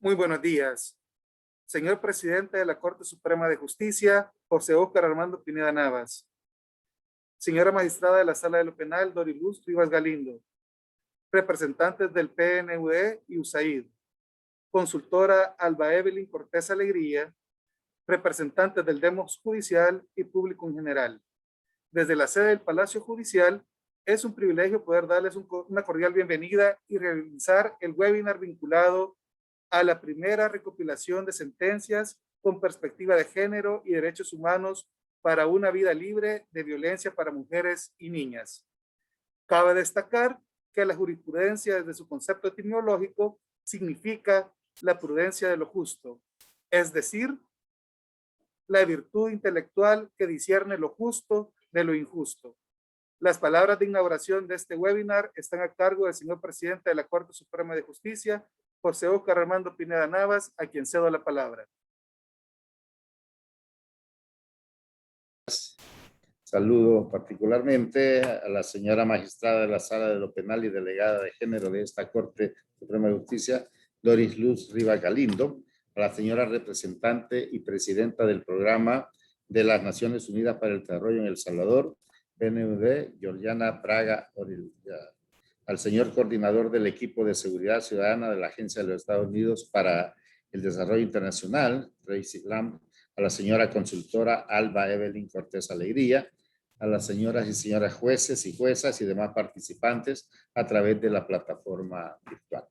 Muy buenos días. Señor presidente de la Corte Suprema de Justicia, José Óscar Armando Pineda Navas. Señora magistrada de la Sala de lo Penal, Doriluz Rivas Galindo. Representantes del PNUD y USAID. Consultora Alba Evelyn Cortés Alegría. Representantes del Demos Judicial y público en general. Desde la sede del Palacio Judicial, es un privilegio poder darles una cordial bienvenida y realizar el webinar vinculado a la primera recopilación de sentencias con perspectiva de género y derechos humanos para una vida libre de violencia para mujeres y niñas. Cabe destacar que la jurisprudencia desde su concepto etimológico significa la prudencia de lo justo, es decir, la virtud intelectual que discierne lo justo de lo injusto. Las palabras de inauguración de este webinar están a cargo del señor presidente de la Corte Suprema de Justicia, José Óscar Armando Pineda Navas, a quien cedo la palabra. Saludo particularmente a la señora magistrada de la Sala de lo Penal y delegada de género de esta Corte Suprema de Justicia, Doris Luz Rivas Galindo, a la señora representante y presidenta del Programa de las Naciones Unidas para el Desarrollo en El Salvador, PNUD, Georgiana Braga Orilla, al señor coordinador del equipo de seguridad ciudadana de la Agencia de los Estados Unidos para el Desarrollo Internacional, Tracy Lamb, a la señora consultora Alba Evelyn Cortés Alegría, a las señoras y señoras jueces y juezas y demás participantes a través de la plataforma virtual.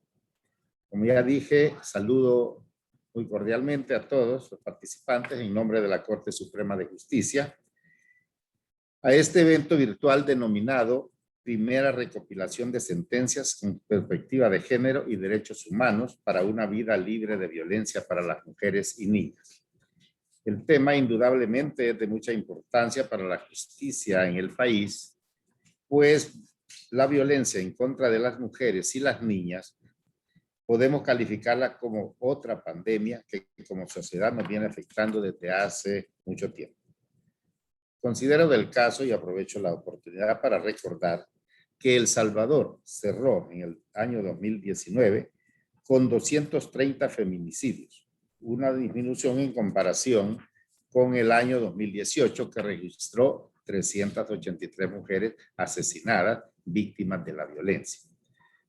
Como ya dije, saludo muy cordialmente a todos los participantes en nombre de la Corte Suprema de Justicia a este evento virtual denominado Primera Recopilación de Sentencias con Perspectiva de Género y Derechos Humanos para una vida libre de violencia para las mujeres y niñas. El tema indudablemente es de mucha importancia para la justicia en el país, pues la violencia en contra de las mujeres y las niñas podemos calificarla como otra pandemia que como sociedad nos viene afectando desde hace mucho tiempo. Considero del caso y aprovecho la oportunidad para recordar que El Salvador cerró en el año 2019 con 230 feminicidios, una disminución en comparación con el año 2018 que registró 383 mujeres asesinadas víctimas de la violencia.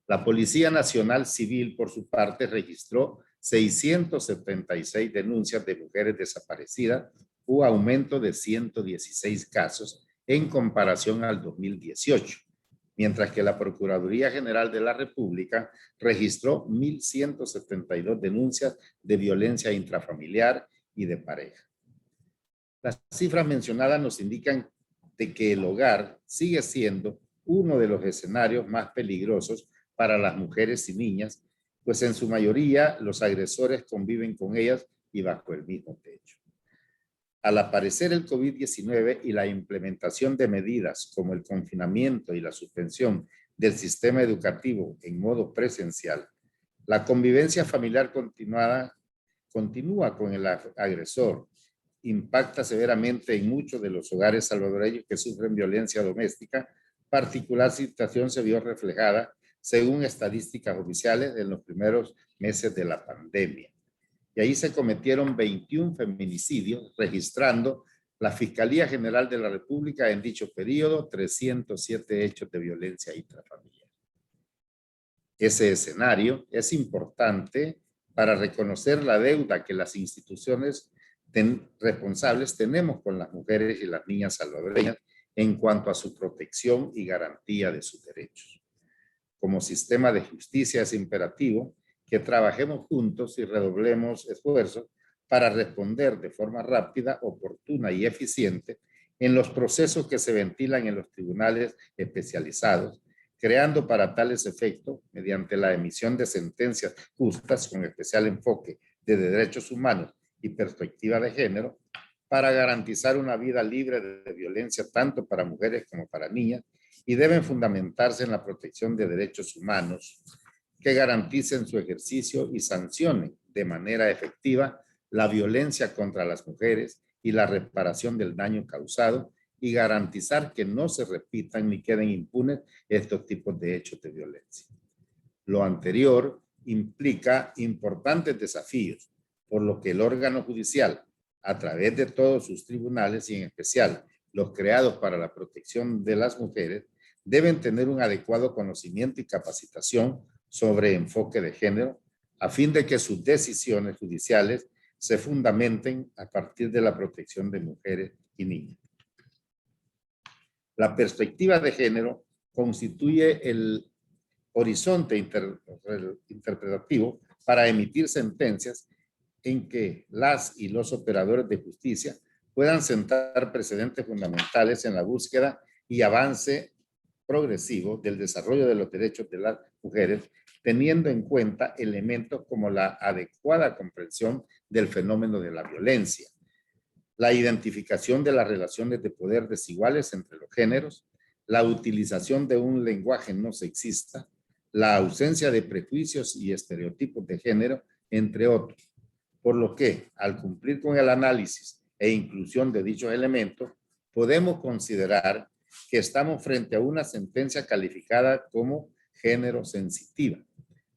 La Policía Nacional Civil, por su parte, registró 676 denuncias de mujeres desaparecidas, un aumento de 116 casos en comparación al 2018, mientras que la Procuraduría General de la República registró 1,172 denuncias de violencia intrafamiliar y de pareja. Las cifras mencionadas nos indican de que el hogar sigue siendo uno de los escenarios más peligrosos para las mujeres y niñas, pues en su mayoría los agresores conviven con ellas y bajo el mismo techo. Al aparecer el COVID-19 y la implementación de medidas como el confinamiento y la suspensión del sistema educativo en modo presencial, la convivencia familiar continúa con el agresor, impacta severamente en muchos de los hogares salvadoreños que sufren violencia doméstica. Particular situación se vio reflejada según estadísticas oficiales en los primeros meses de la pandemia. Y ahí se cometieron 21 feminicidios, registrando la Fiscalía General de la República en dicho periodo 307 hechos de violencia intrafamiliar. Ese escenario es importante para reconocer la deuda que las instituciones responsables tenemos con las mujeres y las niñas salvadoreñas en cuanto a su protección y garantía de sus derechos. Como sistema de justicia es imperativo que trabajemos juntos y redoblemos esfuerzos para responder de forma rápida, oportuna y eficiente en los procesos que se ventilan en los tribunales especializados, creando para tales efectos, mediante la emisión de sentencias justas con especial enfoque de derechos humanos y perspectiva de género, para garantizar una vida libre de violencia tanto para mujeres como para niñas, y deben fundamentarse en la protección de derechos humanos que garanticen su ejercicio y sancionen de manera efectiva la violencia contra las mujeres y la reparación del daño causado, y garantizar que no se repitan ni queden impunes estos tipos de hechos de violencia. Lo anterior implica importantes desafíos, por lo que el órgano judicial, a través de todos sus tribunales y en especial los creados para la protección de las mujeres, deben tener un adecuado conocimiento y capacitación sobre enfoque de género, a fin de que sus decisiones judiciales se fundamenten a partir de la protección de mujeres y niños. La perspectiva de género constituye el horizonte interpretativo para emitir sentencias en que las y los operadores de justicia puedan sentar precedentes fundamentales en la búsqueda y avance progresivo del desarrollo de los derechos de las mujeres, teniendo en cuenta elementos como la adecuada comprensión del fenómeno de la violencia, la identificación de las relaciones de poder desiguales entre los géneros, la utilización de un lenguaje no sexista, la ausencia de prejuicios y estereotipos de género, entre otros. Por lo que, al cumplir con el análisis e inclusión de dichos elementos, podemos considerar que estamos frente a una sentencia calificada como género sensitiva.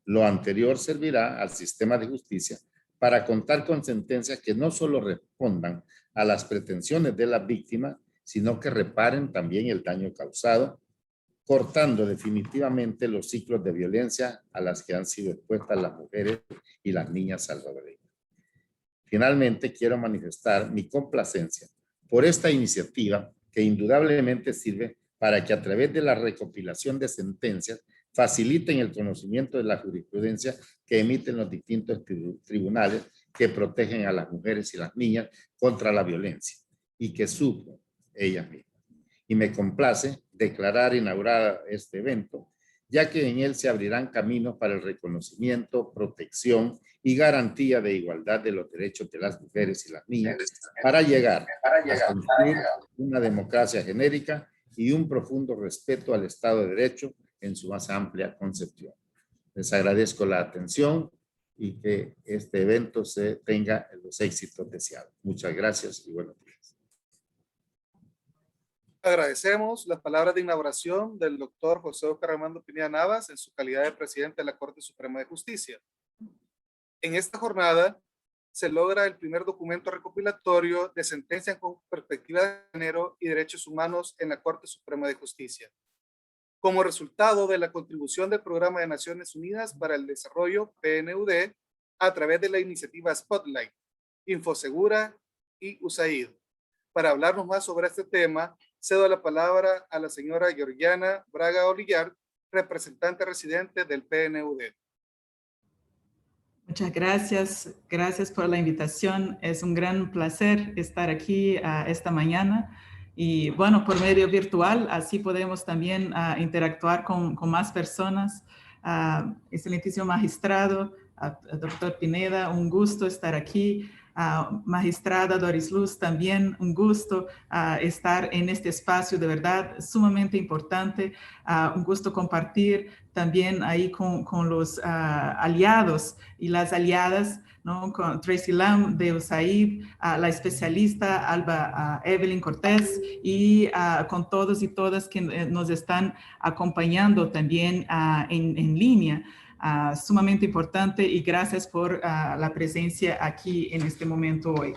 Lo anterior servirá al sistema de justicia para contar con sentencias que no solo respondan a las pretensiones de la víctima, sino que reparen también el daño causado, cortando definitivamente los ciclos de violencia a las que han sido expuestas las mujeres y las niñas salvadoreñas. Finalmente, quiero manifestar mi complacencia por esta iniciativa que indudablemente sirve para que a través de la recopilación de sentencias faciliten el conocimiento de la jurisprudencia que emiten los distintos tribunales que protegen a las mujeres y las niñas contra la violencia y que sufren ellas mismas. Y me complace declarar inaugurada este evento, ya que en él se abrirán caminos para el reconocimiento, protección y garantía de igualdad de los derechos de las mujeres y las niñas para llegar a construir una democracia genérica y un profundo respeto al Estado de Derecho en su más amplia concepción. Les agradezco la atención y que este evento se tenga los éxitos deseados. Muchas gracias y buenos días. Agradecemos las palabras de inauguración del doctor José Óscar Armando Pineda Navas en su calidad de presidente de la Corte Suprema de Justicia. En esta jornada se logra el primer documento recopilatorio de sentencias con perspectiva de género y derechos humanos en la Corte Suprema de Justicia, como resultado de la contribución del Programa de Naciones Unidas para el Desarrollo, PNUD, a través de la iniciativa Spotlight, Infosegura y USAID. Para hablarnos más sobre este tema, cedo la palabra a la señora Georgiana Braga Olillar, representante residente del PNUD. Muchas gracias. Gracias por la invitación. Es un gran placer estar aquí esta mañana. Y bueno, por medio virtual, así podemos también interactuar con más personas. Excelentísimo magistrado, doctor Pineda, un gusto estar aquí. Magistrada Doris Luz, también un gusto estar en este espacio de verdad sumamente importante. Un gusto compartir también ahí con los aliados y las aliadas, ¿no? Con Tracy Lam de USAID, la especialista Alba Evelyn Cortés y con todos y todas que nos están acompañando también en línea. Sumamente importante y gracias por la presencia aquí en este momento hoy.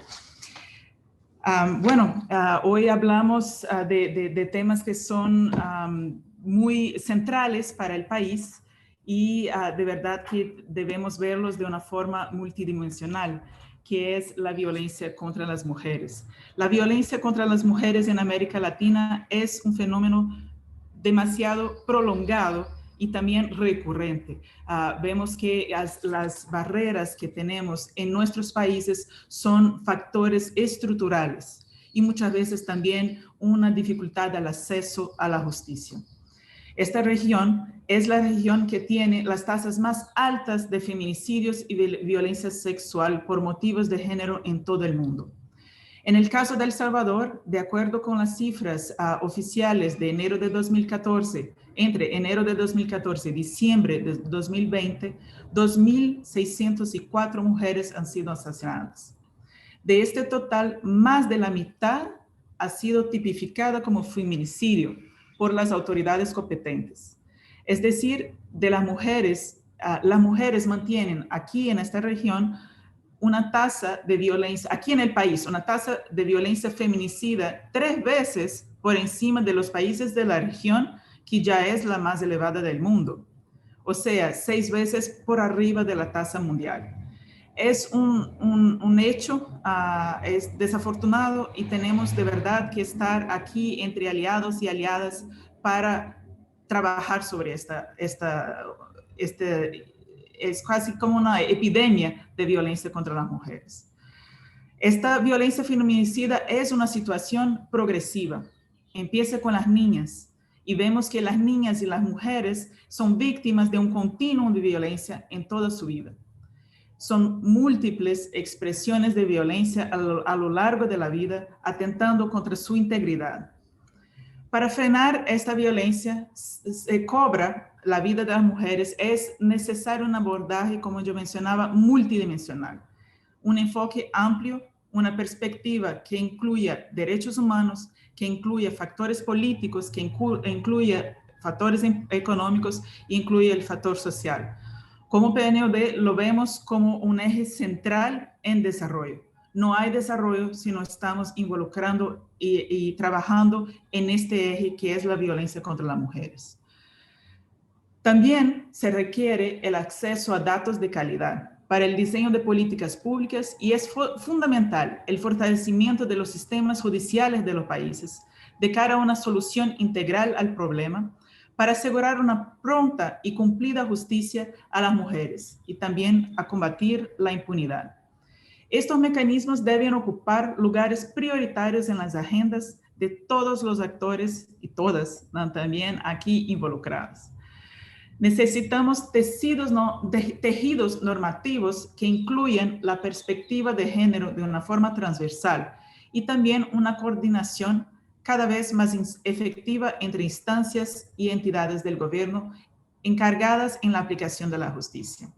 Hoy hablamos de temas que son muy centrales para el país y de verdad que debemos verlos de una forma multidimensional, que es la violencia contra las mujeres. La violencia contra las mujeres en América Latina es un fenómeno demasiado prolongado y también recurrente. Vemos que las barreras que tenemos en nuestros países son factores estructurales y muchas veces también una dificultad al acceso a la justicia. Esta región es la región que tiene las tasas más altas de feminicidios y de violencia sexual por motivos de género en todo el mundo. En el caso de El Salvador, de acuerdo con las cifras oficiales de enero de 2014, entre enero de 2014 y diciembre de 2020, 2.604 mujeres han sido asesinadas. De este total, más de la mitad ha sido tipificada como feminicidio por las autoridades competentes. Es decir, de las mujeres las mujeres mantienen aquí en esta región una tasa de violencia, aquí en el país, una tasa de violencia feminicida 3 veces por encima de los países de la región, que ya es la más elevada del mundo. O sea, 6 veces por arriba de la tasa mundial. Es un hecho, es desafortunado y tenemos de verdad que estar aquí entre aliados y aliadas para trabajar sobre es casi como una epidemia de violencia contra las mujeres. Esta violencia feminicida es una situación progresiva. Empieza con las niñas y vemos que las niñas y las mujeres son víctimas de un continuum de violencia en toda su vida. Son múltiples expresiones de violencia a lo largo de la vida, atentando contra su integridad. Para frenar esta violencia, se cobra la vida de las mujeres, es necesario un abordaje, como yo mencionaba, multidimensional. Un enfoque amplio, una perspectiva que incluya derechos humanos, que incluya factores políticos, que incluya factores económicos e incluya el factor social. Como PNUD lo vemos como un eje central en desarrollo. No hay desarrollo si no estamos involucrando y trabajando en este eje que es la violencia contra las mujeres. También se requiere el acceso a datos de calidad para el diseño de políticas públicas y es fundamental el fortalecimiento de los sistemas judiciales de los países de cara a una solución integral al problema para asegurar una pronta y cumplida justicia a las mujeres y también a combatir la impunidad. Estos mecanismos deben ocupar lugares prioritarios en las agendas de todos los actores y todas también aquí involucradas. Necesitamos tejidos normativos que incluyan la perspectiva de género de una forma transversal y también una coordinación cada vez más efectiva entre instancias y entidades del gobierno encargadas en la aplicación de la justicia.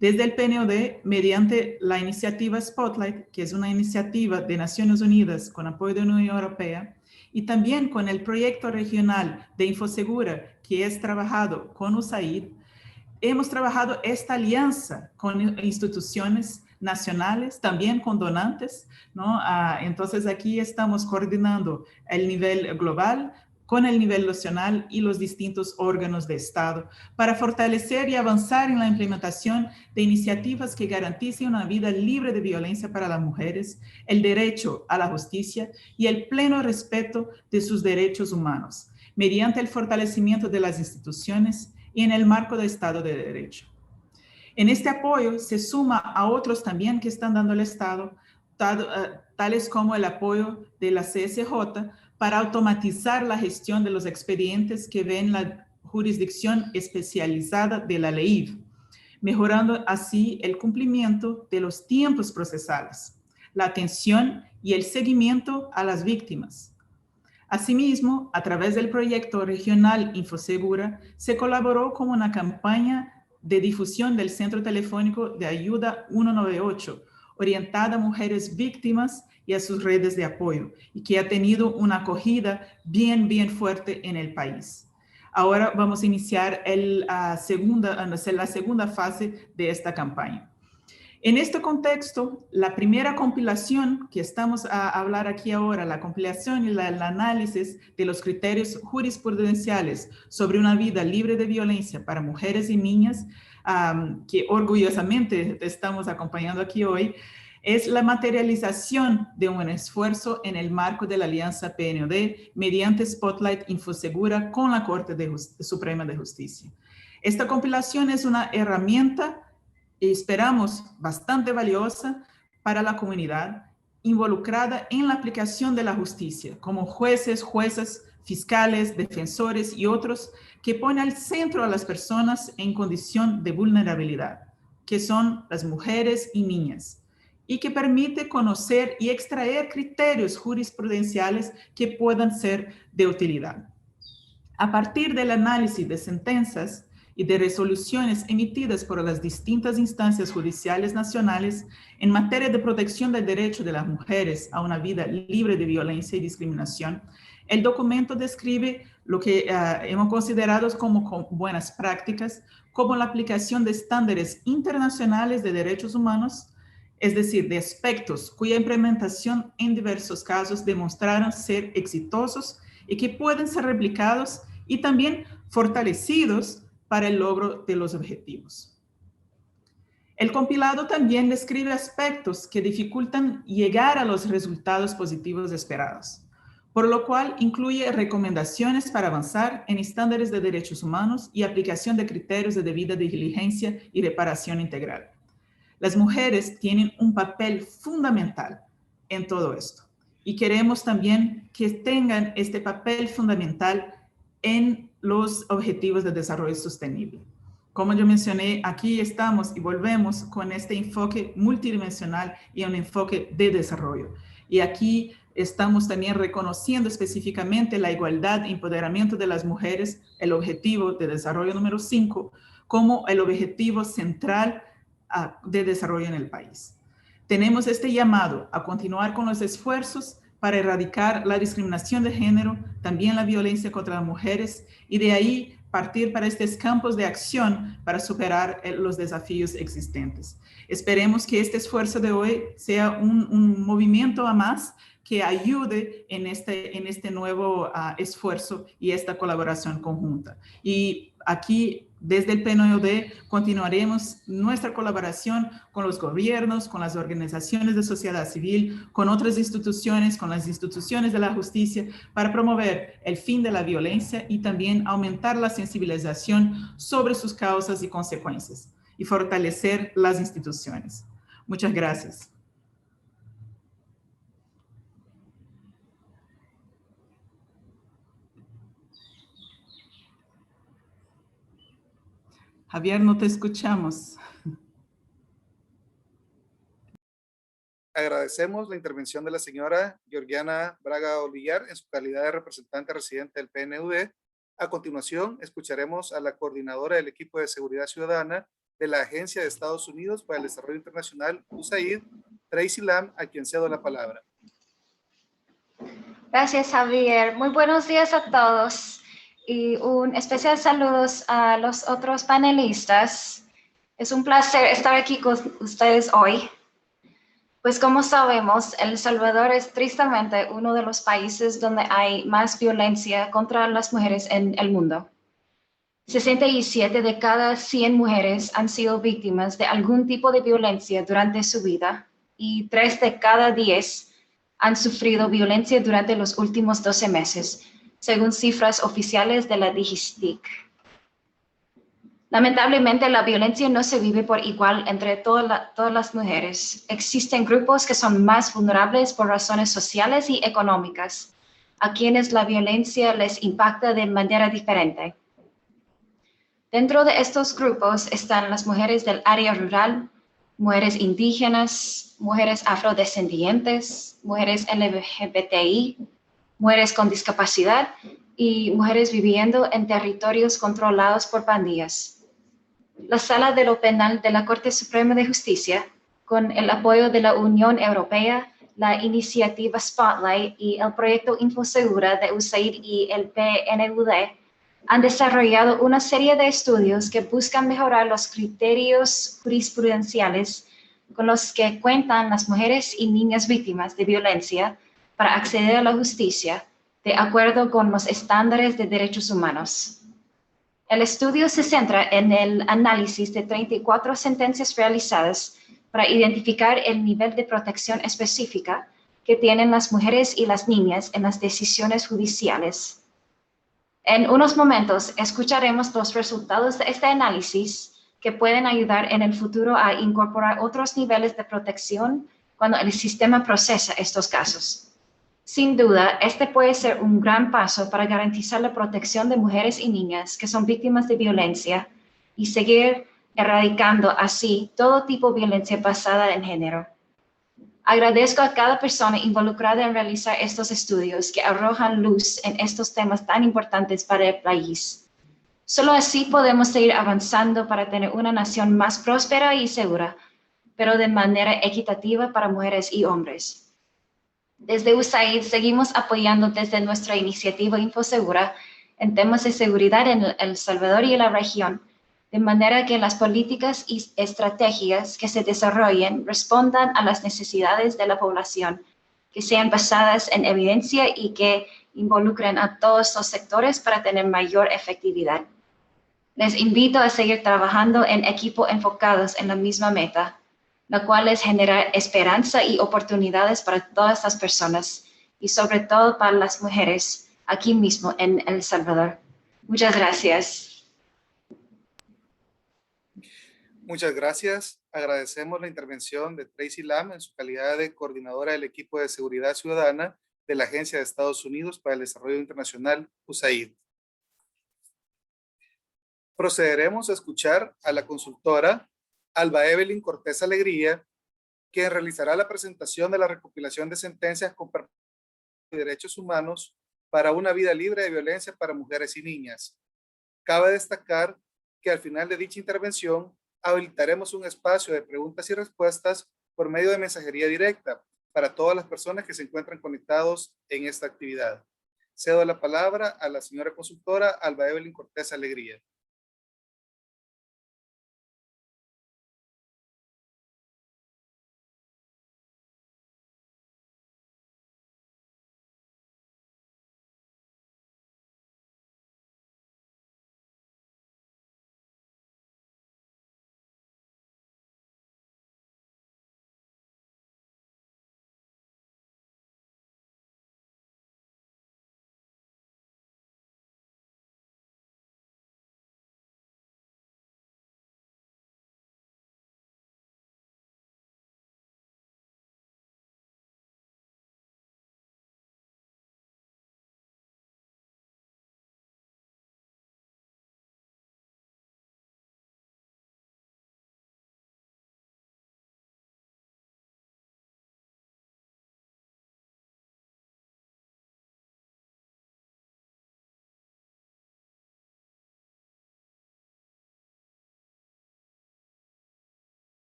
Desde el PNUD, mediante la iniciativa Spotlight, que es una iniciativa de Naciones Unidas con apoyo de la Unión Europea, y también con el proyecto regional de Infosegura, que es trabajado con USAID, hemos trabajado esta alianza con instituciones nacionales, también con donantes, ¿no? Entonces aquí estamos coordinando el nivel global con el nivel nacional y los distintos órganos de Estado para fortalecer y avanzar en la implementación de iniciativas que garanticen una vida libre de violencia para las mujeres, el derecho a la justicia y el pleno respeto de sus derechos humanos, mediante el fortalecimiento de las instituciones y en el marco del Estado de Derecho. En este apoyo se suma a otros también que están dando el Estado, tales como el apoyo de la CSJ para automatizar la gestión de los expedientes que ven la jurisdicción especializada de la LEIV, mejorando así el cumplimiento de los tiempos procesales, la atención y el seguimiento a las víctimas. Asimismo, a través del proyecto regional Infosegura, se colaboró con una campaña de difusión del Centro Telefónico de Ayuda 198, orientada a mujeres víctimas y a sus redes de apoyo, y que ha tenido una acogida bien fuerte en el país. Ahora vamos a iniciar la segunda fase de esta campaña. En este contexto, la primera compilación que estamos a hablar aquí ahora, la compilación y el análisis de los criterios jurisprudenciales sobre una vida libre de violencia para mujeres y niñas, que orgullosamente estamos acompañando aquí hoy, es la materialización de un esfuerzo en el marco de la Alianza PNUD mediante Spotlight Infosegura con la Corte Suprema de Justicia. Esta compilación es una herramienta y esperamos bastante valiosa para la comunidad involucrada en la aplicación de la justicia, como jueces, juezas, fiscales, defensores y otros, que pone al centro a las personas en condición de vulnerabilidad, que son las mujeres y niñas, y que permite conocer y extraer criterios jurisprudenciales que puedan ser de utilidad. A partir del análisis de sentencias y de resoluciones emitidas por las distintas instancias judiciales nacionales en materia de protección del derecho de las mujeres a una vida libre de violencia y discriminación, el documento describe lo que hemos considerado como buenas prácticas, como la aplicación de estándares internacionales de derechos humanos, es decir, de aspectos cuya implementación en diversos casos demostraron ser exitosos y que pueden ser replicados y también fortalecidos para el logro de los objetivos. El compilado también describe aspectos que dificultan llegar a los resultados positivos esperados, por lo cual incluye recomendaciones para avanzar en estándares de derechos humanos y aplicación de criterios de debida diligencia y reparación integral. Las mujeres tienen un papel fundamental en todo esto y queremos también que tengan este papel fundamental en los objetivos de desarrollo sostenible. Como yo mencioné, aquí estamos y volvemos con este enfoque multidimensional y un enfoque de desarrollo. Y aquí estamos también reconociendo específicamente la igualdad e empoderamiento de las mujeres, el objetivo de desarrollo número 5, como el objetivo central de desarrollo en el país. Tenemos este llamado a continuar con los esfuerzos para erradicar la discriminación de género, también la violencia contra las mujeres, y de ahí partir para estos campos de acción para superar los desafíos existentes. Esperemos que este esfuerzo de hoy sea un movimiento a más que ayude en este nuevo esfuerzo y esta colaboración conjunta. Y aquí, desde el PNUD, continuaremos nuestra colaboración con los gobiernos, con las organizaciones de sociedad civil, con otras instituciones, con las instituciones de la justicia, para promover el fin de la violencia y también aumentar la sensibilización sobre sus causas y consecuencias y fortalecer las instituciones. Muchas gracias. Javier, no te escuchamos. Agradecemos la intervención de la señora Georgiana Braga Olvillar en su calidad de representante residente del PNUD. A continuación, escucharemos a la coordinadora del equipo de seguridad ciudadana de la Agencia de Estados Unidos para el Desarrollo Internacional, USAID, Tracy Lam, a quien cedo la palabra. Gracias, Javier. Muy buenos días a todos y un especial saludos a los otros panelistas. Es un placer estar aquí con ustedes hoy. Pues como sabemos, El Salvador es tristemente uno de los países donde hay más violencia contra las mujeres en el mundo. 67 de cada 100 mujeres han sido víctimas de algún tipo de violencia durante su vida y 3 de cada 10 han sufrido violencia durante los últimos 12 meses, según cifras oficiales de la DIGISTIC. Lamentablemente, la violencia no se vive por igual entre todas las mujeres. Existen grupos que son más vulnerables por razones sociales y económicas, a quienes la violencia les impacta de manera diferente. Dentro de estos grupos están las mujeres del área rural, mujeres indígenas, mujeres afrodescendientes, mujeres LGBTI, mujeres con discapacidad y mujeres viviendo en territorios controlados por pandillas. La Sala de lo Penal de la Corte Suprema de Justicia, con el apoyo de la Unión Europea, la iniciativa Spotlight y el proyecto InfoSegura de USAID y el PNUD, han desarrollado una serie de estudios que buscan mejorar los criterios jurisprudenciales con los que cuentan las mujeres y niñas víctimas de violencia para acceder a la justicia de acuerdo con los estándares de derechos humanos. El estudio se centra en el análisis de 34 sentencias realizadas para identificar el nivel de protección específica que tienen las mujeres y las niñas en las decisiones judiciales. En unos momentos escucharemos los resultados de este análisis que pueden ayudar en el futuro a incorporar otros niveles de protección cuando el sistema procesa estos casos. Sin duda, este puede ser un gran paso para garantizar la protección de mujeres y niñas que son víctimas de violencia y seguir erradicando así todo tipo de violencia basada en género. Agradezco a cada persona involucrada en realizar estos estudios que arrojan luz en estos temas tan importantes para el país. Solo así podemos seguir avanzando para tener una nación más próspera y segura, pero de manera equitativa para mujeres y hombres. Desde USAID seguimos apoyando desde nuestra iniciativa InfoSegura en temas de seguridad en El Salvador y en la región, de manera que las políticas y estrategias que se desarrollen respondan a las necesidades de la población, que sean basadas en evidencia y que involucren a todos los sectores para tener mayor efectividad. Les invito a seguir trabajando en equipo enfocados en la misma meta, la cual es generar esperanza y oportunidades para todas las personas y sobre todo para las mujeres aquí mismo en El Salvador. Muchas gracias. Muchas gracias. Agradecemos la intervención de Tracy Lam en su calidad de coordinadora del equipo de seguridad ciudadana de la Agencia de Estados Unidos para el Desarrollo Internacional, USAID. Procederemos a escuchar a la consultora Alba Evelyn Cortés Alegría, quien realizará la presentación de la recopilación de sentencias con perspectiva de derechos humanos para una vida libre de violencia para mujeres y niñas. Cabe destacar que al final de dicha intervención habilitaremos un espacio de preguntas y respuestas por medio de mensajería directa para todas las personas que se encuentran conectados en esta actividad. Cedo la palabra a la señora consultora Alba Evelyn Cortés Alegría.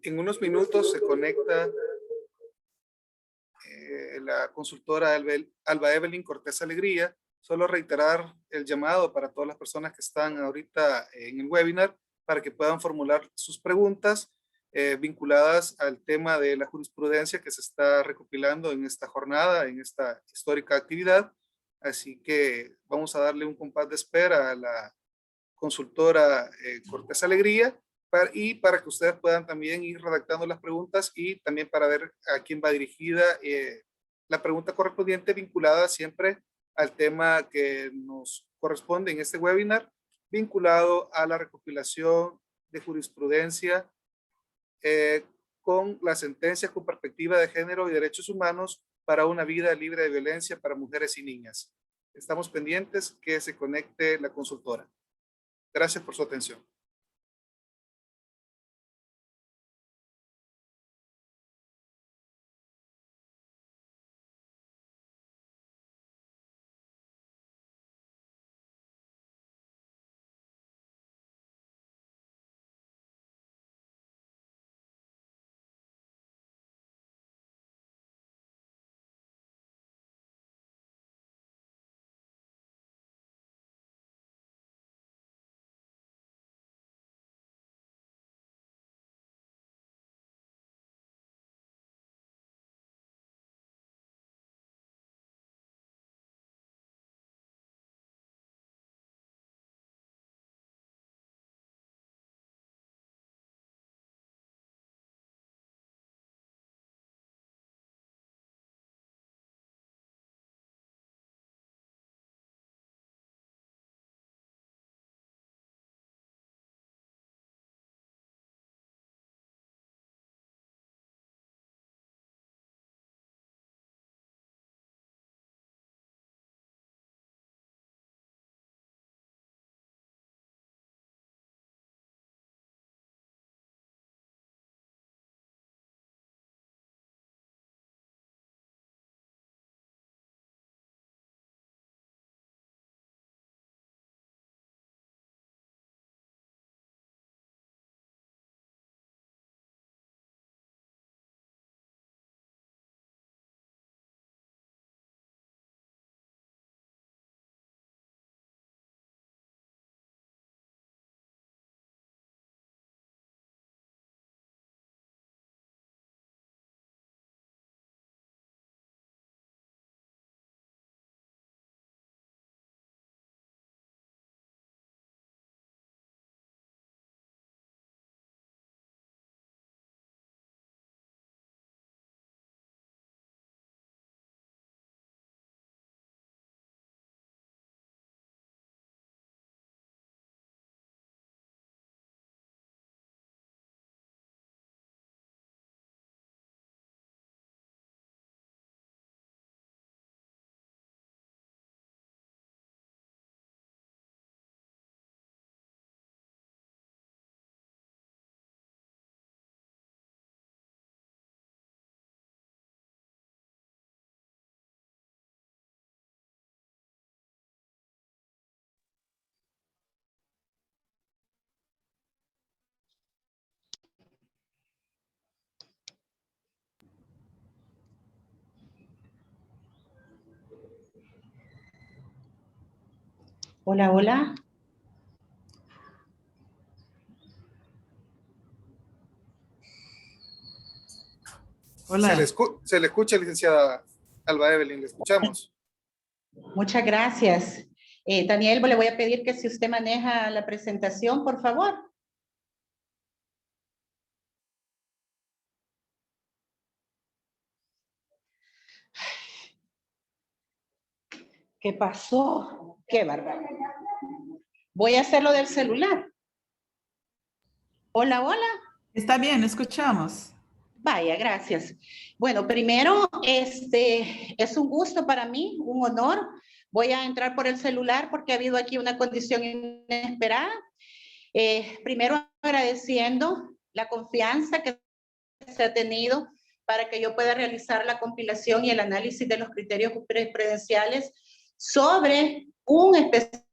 En unos minutos se conecta la consultora Alba Evelyn Cortés Alegría. Solo reiterar el llamado para todas las personas que están ahorita en el webinar para que puedan formular sus preguntas vinculadas al tema de la jurisprudencia que se está recopilando en esta jornada, en esta histórica actividad. Así que vamos a darle un compás de espera a la consultora Cortés Alegría para que ustedes puedan también ir redactando las preguntas y también para ver a quién va dirigida la pregunta correspondiente vinculada siempre al tema que nos corresponde en este webinar, vinculado a la recopilación de jurisprudencia con las sentencias con perspectiva de género y derechos humanos para una vida libre de violencia para mujeres y niñas. Estamos pendientes que se conecte la consultora. Gracias por su atención. Hola, hola. Hola. Se le escucha, licenciada Alba Evelyn, le escuchamos. Muchas gracias. Daniel, le voy a pedir que si usted maneja la presentación, por favor. ¿Qué pasó? Qué bárbaro. Voy a hacerlo del celular. Hola, hola. Está bien, escuchamos. Vaya, gracias. Bueno, primero, es un gusto para mí, un honor. Voy a entrar por el celular porque ha habido aquí una condición inesperada. Primero, agradeciendo la confianza que se ha tenido para que yo pueda realizar la compilación y el análisis de los criterios jurisprudenciales sobre un especial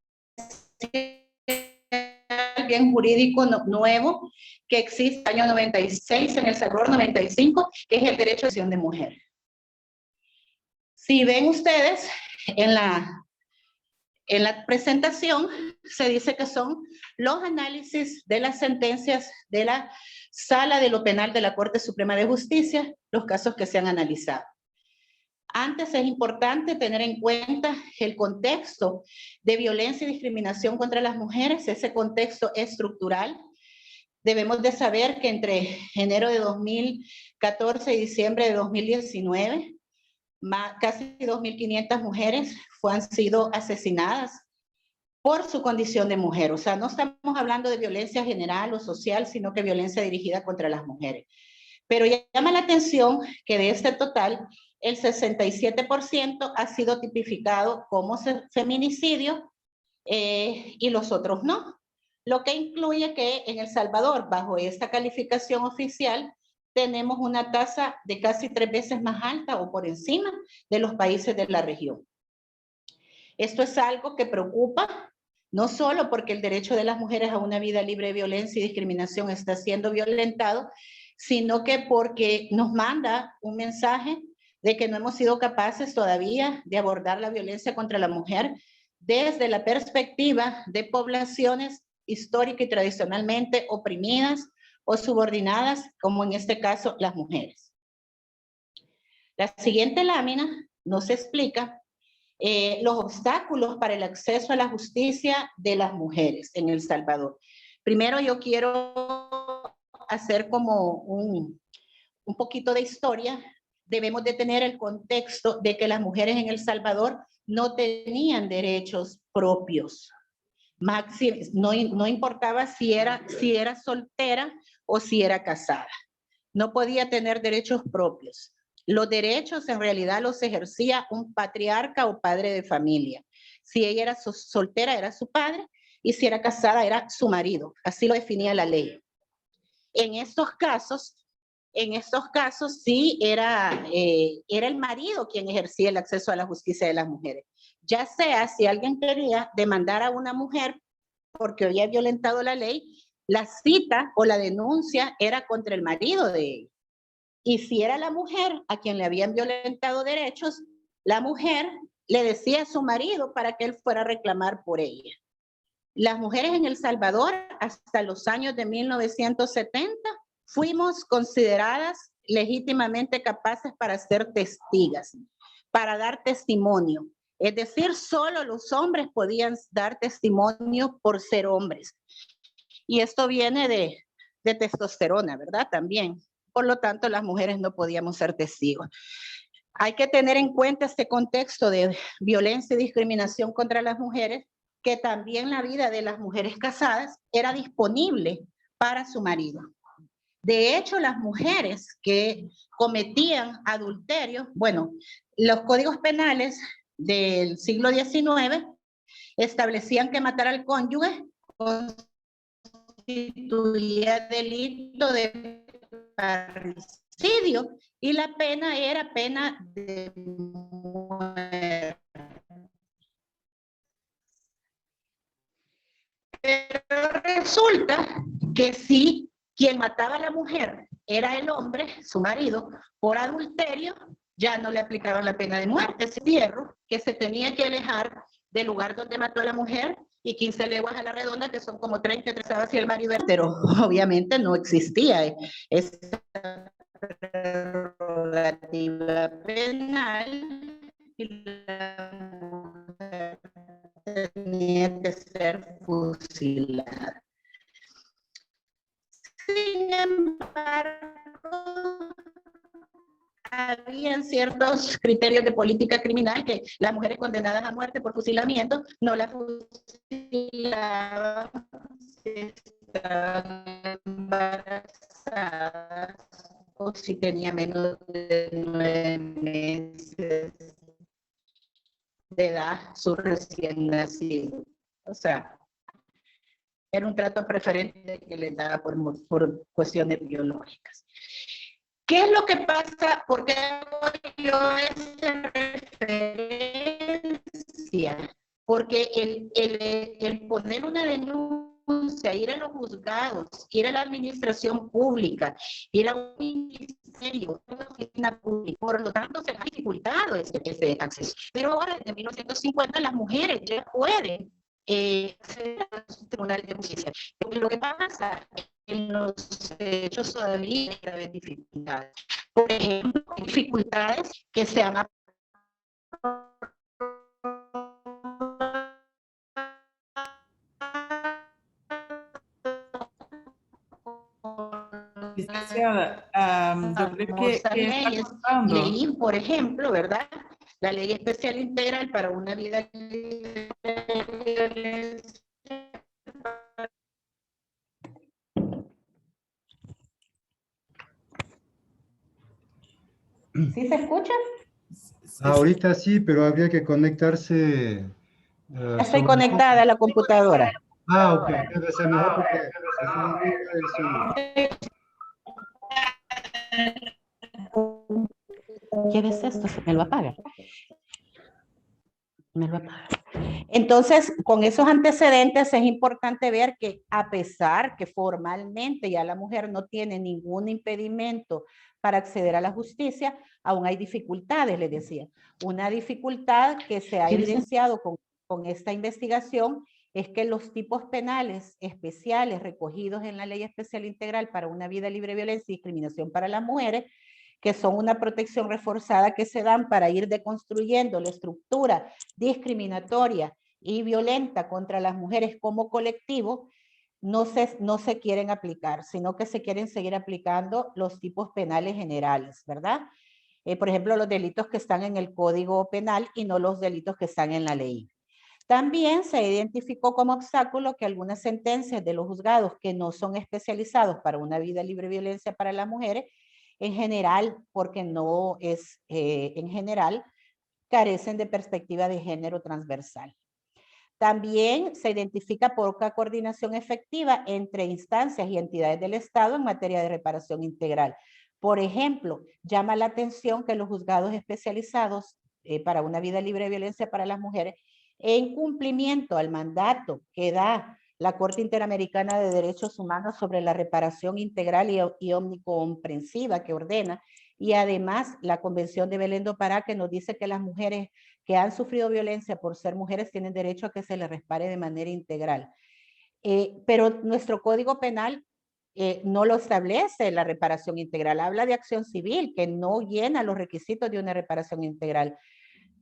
bien jurídico nuevo que existe en el año 96, en El Salvador 95, que es el derecho a decisión de mujer. Si ven ustedes en la presentación, se dice que son los análisis de las sentencias de la Sala de lo Penal de la Corte Suprema de Justicia, los casos que se han analizado. Antes es importante tener en cuenta el contexto de violencia y discriminación contra las mujeres, ese contexto estructural. Debemos de saber que entre enero de 2014 y diciembre de 2019, casi 2.500 mujeres han sido asesinadas por su condición de mujer. O sea, no estamos hablando de violencia general o social, sino que violencia dirigida contra las mujeres. Pero llama la atención que de este total, el 67% ha sido tipificado como feminicidio y los otros no. Lo que incluye que en El Salvador, bajo esta calificación oficial, tenemos una tasa de casi 3 veces más alta o por encima de los países de la región. Esto es algo que preocupa, no solo porque el derecho de las mujeres a una vida libre de violencia y discriminación está siendo violentado, sino que porque nos manda un mensaje de que no hemos sido capaces todavía de abordar la violencia contra la mujer desde la perspectiva de poblaciones histórica y tradicionalmente oprimidas o subordinadas, como en este caso las mujeres. La siguiente lámina nos explica los obstáculos para el acceso a la justicia de las mujeres en El Salvador. Primero yo quiero hacer como un poquito de historia. Debemos de tener el contexto de que las mujeres en El Salvador no tenían derechos propios. No importaba si era soltera o si era casada. No podía tener derechos propios. Los derechos en realidad los ejercía un patriarca o padre de familia. Si ella era soltera era su padre y si era casada era su marido. Así lo definía la ley. En estos casos sí era el marido quien ejercía el acceso a la justicia de las mujeres. Ya sea si alguien quería demandar a una mujer porque había violentado la ley, la cita o la denuncia era contra el marido de ella. Y si era la mujer a quien le habían violentado derechos, la mujer le decía a su marido para que él fuera a reclamar por ella. Las mujeres en El Salvador, hasta los años de 1970, fuimos consideradas legítimamente capaces para ser testigas, para dar testimonio. Es decir, solo los hombres podían dar testimonio por ser hombres. Y esto viene de testosterona, ¿verdad? También. Por lo tanto, las mujeres no podíamos ser testigos. Hay que tener en cuenta este contexto de violencia y discriminación contra las mujeres, que también la vida de las mujeres casadas era disponible para su marido. De hecho, las mujeres que cometían adulterio, bueno, los códigos penales del siglo XIX establecían que matar al cónyuge constituía delito de parricidio y la pena era pena de muerte. Pero resulta que si quien mataba a la mujer era el hombre, su marido, por adulterio, ya no le aplicaban la pena de muerte, ese hierro, que se tenía que alejar del lugar donde mató a la mujer y 15 leguas a la redonda, que son como 30 trazadas hacia el mar Iberá. Pero obviamente no existía esa prerrogativa penal y la mujer tenía que ser fusilada. Sin embargo, habían ciertos criterios de política criminal que las mujeres condenadas a muerte por fusilamiento no las fusilaban si estaban embarazadas o si tenía menos de 9 meses de edad su recién nacido. O sea, era un trato preferente que les daba por cuestiones biológicas. ¿Qué es lo que pasa? ¿Por qué hago yo esta referencia? Porque el poner una denuncia, ir a los juzgados, ir a la administración pública, ir a un ministerio, una oficina pública, por lo tanto se ha dificultado ese acceso. Pero ahora, desde 1950, las mujeres ya pueden acceder a los tribunales de justicia. Lo que pasa en los hechos todavía hay graves dificultades. Por ejemplo, dificultades que se han Licenciada, yo creo que está leyes, cortando. ley, por ejemplo, ¿verdad? La Ley Especial Integral para una Vida Libre de Violencia. ¿Sí se escucha? Ahorita sí, pero habría que conectarse. Estoy conectada a la computadora. Ah, ok, debe ser mejor porque es una amiga del sonido. ¿Quieres esto? Me lo apaga. Me lo apaga. Entonces, con esos antecedentes es importante ver que a pesar que formalmente ya la mujer no tiene ningún impedimento para acceder a la justicia, aún hay dificultades, les decía. Una dificultad que se ha evidenciado con esta investigación es que los tipos penales especiales recogidos en la Ley Especial Integral para una Vida Libre de Violencia y Discriminación para las Mujeres, que son una protección reforzada que se dan para ir deconstruyendo la estructura discriminatoria y violenta contra las mujeres como colectivo, no se quieren aplicar, sino que se quieren seguir aplicando los tipos penales generales, ¿verdad? Por ejemplo, los delitos que están en el Código Penal y no los delitos que están en la ley. También se identificó como obstáculo que algunas sentencias de los juzgados que no son especializados para una vida libre de violencia para las mujeres, en general, porque no es, en general, carecen de perspectiva de género transversal. También se identifica poca coordinación efectiva entre instancias y entidades del Estado en materia de reparación integral. Por ejemplo, llama la atención que los juzgados especializados para una vida libre de violencia para las mujeres, en cumplimiento al mandato que da la Corte Interamericana de Derechos Humanos sobre la reparación integral y omnicomprensiva que ordena, y además la Convención de Belén do Pará, que nos dice que las mujeres que han sufrido violencia por ser mujeres tienen derecho a que se les repare de manera integral. Pero nuestro Código Penal no lo establece la reparación integral. Habla de acción civil, que no llena los requisitos de una reparación integral.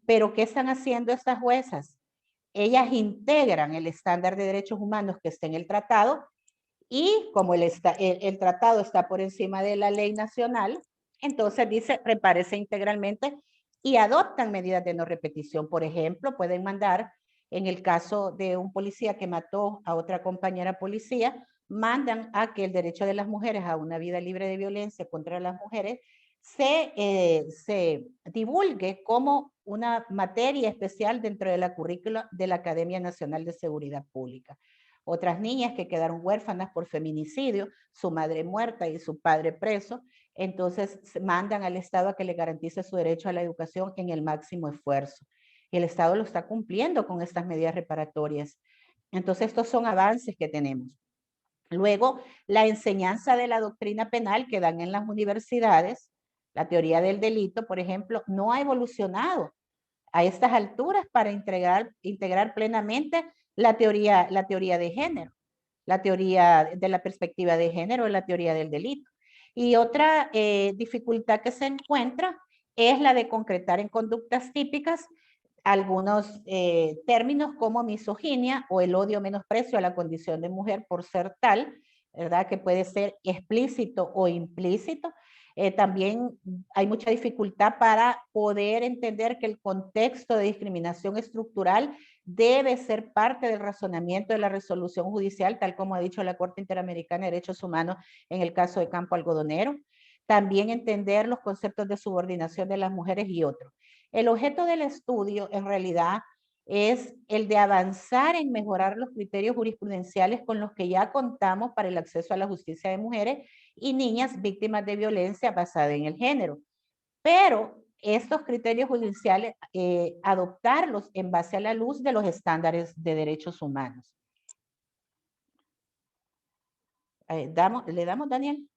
Pero ¿qué están haciendo estas juezas? Ellas integran el estándar de derechos humanos que está en el tratado, y como el tratado está por encima de la ley nacional, entonces dice repárese integralmente y adoptan medidas de no repetición. Por ejemplo, pueden mandar, en el caso de un policía que mató a otra compañera policía, mandan a que el derecho de las mujeres a una vida libre de violencia contra las mujeres se divulgue como una materia especial dentro de la currícula de la Academia Nacional de Seguridad Pública. Otras niñas que quedaron huérfanas por feminicidio, su madre muerta y su padre preso, entonces mandan al Estado a que le garantice su derecho a la educación en el máximo esfuerzo. Y el Estado lo está cumpliendo con estas medidas reparatorias. Entonces, estos son avances que tenemos. Luego, la enseñanza de la doctrina penal que dan en las universidades, la teoría del delito, por ejemplo, no ha evolucionado a estas alturas para integrar plenamente la teoría de género, la teoría de la perspectiva de género, la teoría del delito. Y otra dificultad que se encuentra es la de concretar en conductas típicas algunos términos como misoginia o el odio o menosprecio a la condición de mujer por ser tal, ¿verdad? Que puede ser explícito o implícito. También hay mucha dificultad para poder entender que el contexto de discriminación estructural debe ser parte del razonamiento de la resolución judicial, tal como ha dicho la Corte Interamericana de Derechos Humanos en el caso de Campo Algodonero. También entender los conceptos de subordinación de las mujeres y otros. El objeto del estudio, en realidad, es el de avanzar en mejorar los criterios jurisprudenciales con los que ya contamos para el acceso a la justicia de mujeres y niñas víctimas de violencia basada en el género. Pero estos criterios judiciales, adoptarlos en base a la luz de los estándares de derechos humanos. ¿Le damos, Daniel?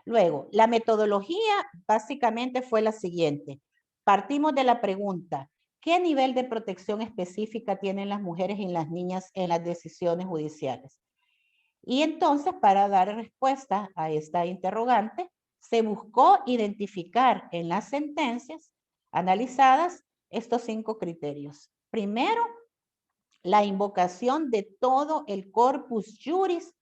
Luego, la metodología básicamente fue la siguiente. Partimos de la pregunta, ¿qué nivel de protección específica tienen las mujeres y las niñas en las decisiones judiciales? Y entonces, para dar respuesta a esta interrogante, se buscó identificar en las sentencias analizadas estos 5 criterios. Primero, la invocación de todo el corpus juris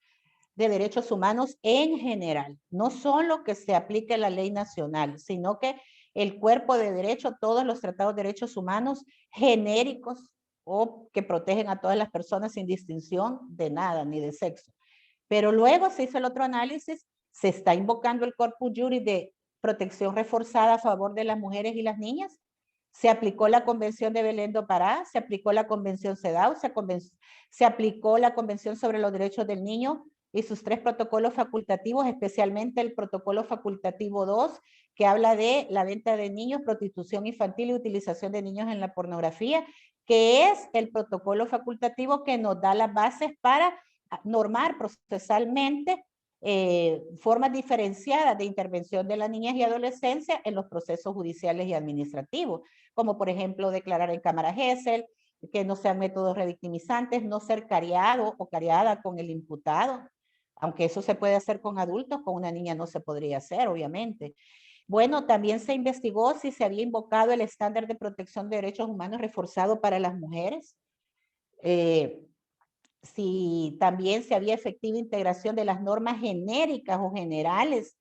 de derechos humanos en general, no solo que se aplique la ley nacional, sino que el cuerpo de derecho, todos los tratados de derechos humanos genéricos o que protegen a todas las personas sin distinción de nada, ni de sexo. Pero luego se hizo el otro análisis, se está invocando el corpus juris de protección reforzada a favor de las mujeres y las niñas, se aplicó la Convención de Belén do Pará, se aplicó la Convención CEDAW, se aplicó la Convención sobre los Derechos del Niño y sus 3 protocolos facultativos, especialmente el protocolo facultativo 2, que habla de la venta de niños, prostitución infantil y utilización de niños en la pornografía, que es el protocolo facultativo que nos da las bases para normar procesalmente formas diferenciadas de intervención de la niñez y adolescencia en los procesos judiciales y administrativos, como por ejemplo declarar en cámara Gesell, que no sean métodos revictimizantes, no ser cariado o cariada con el imputado, aunque eso se puede hacer con adultos, con una niña no se podría hacer, obviamente. Bueno, también se investigó si se había invocado el estándar de protección de derechos humanos reforzado para las mujeres, si también se había efectiva integración de las normas genéricas o generales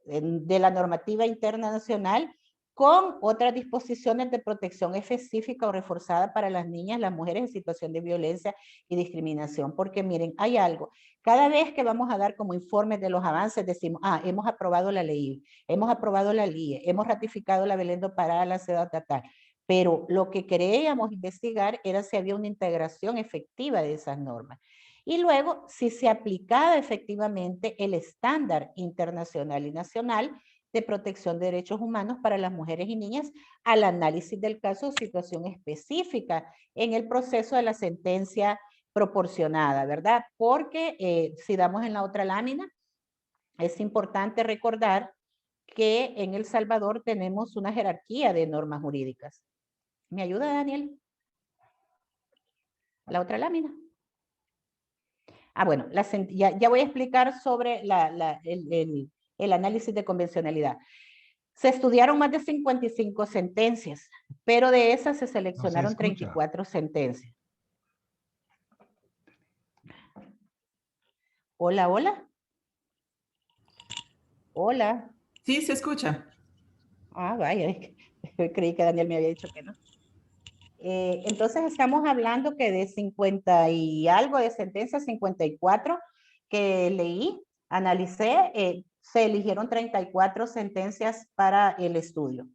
de la normativa interna nacional con otras disposiciones de protección específica o reforzada para las niñas, las mujeres en situación de violencia y discriminación. Porque miren, hay algo. Cada vez que vamos a dar como informes de los avances, decimos, hemos aprobado la ley, hemos aprobado la LIE, hemos ratificado la Belén do Pará, la CEDAW, tal. Pero lo que queríamos investigar era si había una integración efectiva de esas normas. Y luego, si se aplicaba efectivamente el estándar internacional y nacional de protección de derechos humanos para las mujeres y niñas al análisis del caso o situación específica en el proceso de la sentencia proporcionada, ¿verdad? Porque si damos en la otra lámina, es importante recordar que en El Salvador tenemos una jerarquía de normas jurídicas. ¿Me ayuda, Daniel? La otra lámina. Bueno, ya voy a explicar sobre el análisis de convencionalidad. Se estudiaron más de 55 sentencias, pero de esas se seleccionaron 34 sentencias. Hola, hola. Hola. Sí, se escucha. Vaya, creí que Daniel me había dicho que no. Entonces estamos hablando que de 50 y algo de sentencias, 54 que leí, analicé, se eligieron 34 sentencias para el estudio,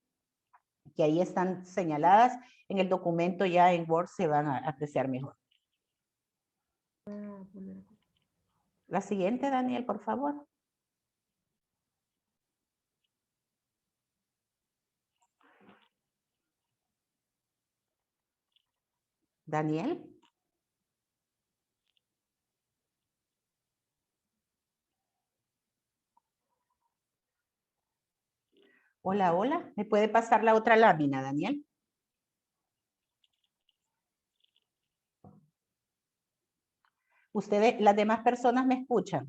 que ahí están señaladas en el documento, ya en Word se van a apreciar mejor. La siguiente, Daniel, por favor. Daniel. Hola, hola. ¿Me puede pasar la otra lámina, Daniel? ¿Ustedes, las demás personas me escuchan?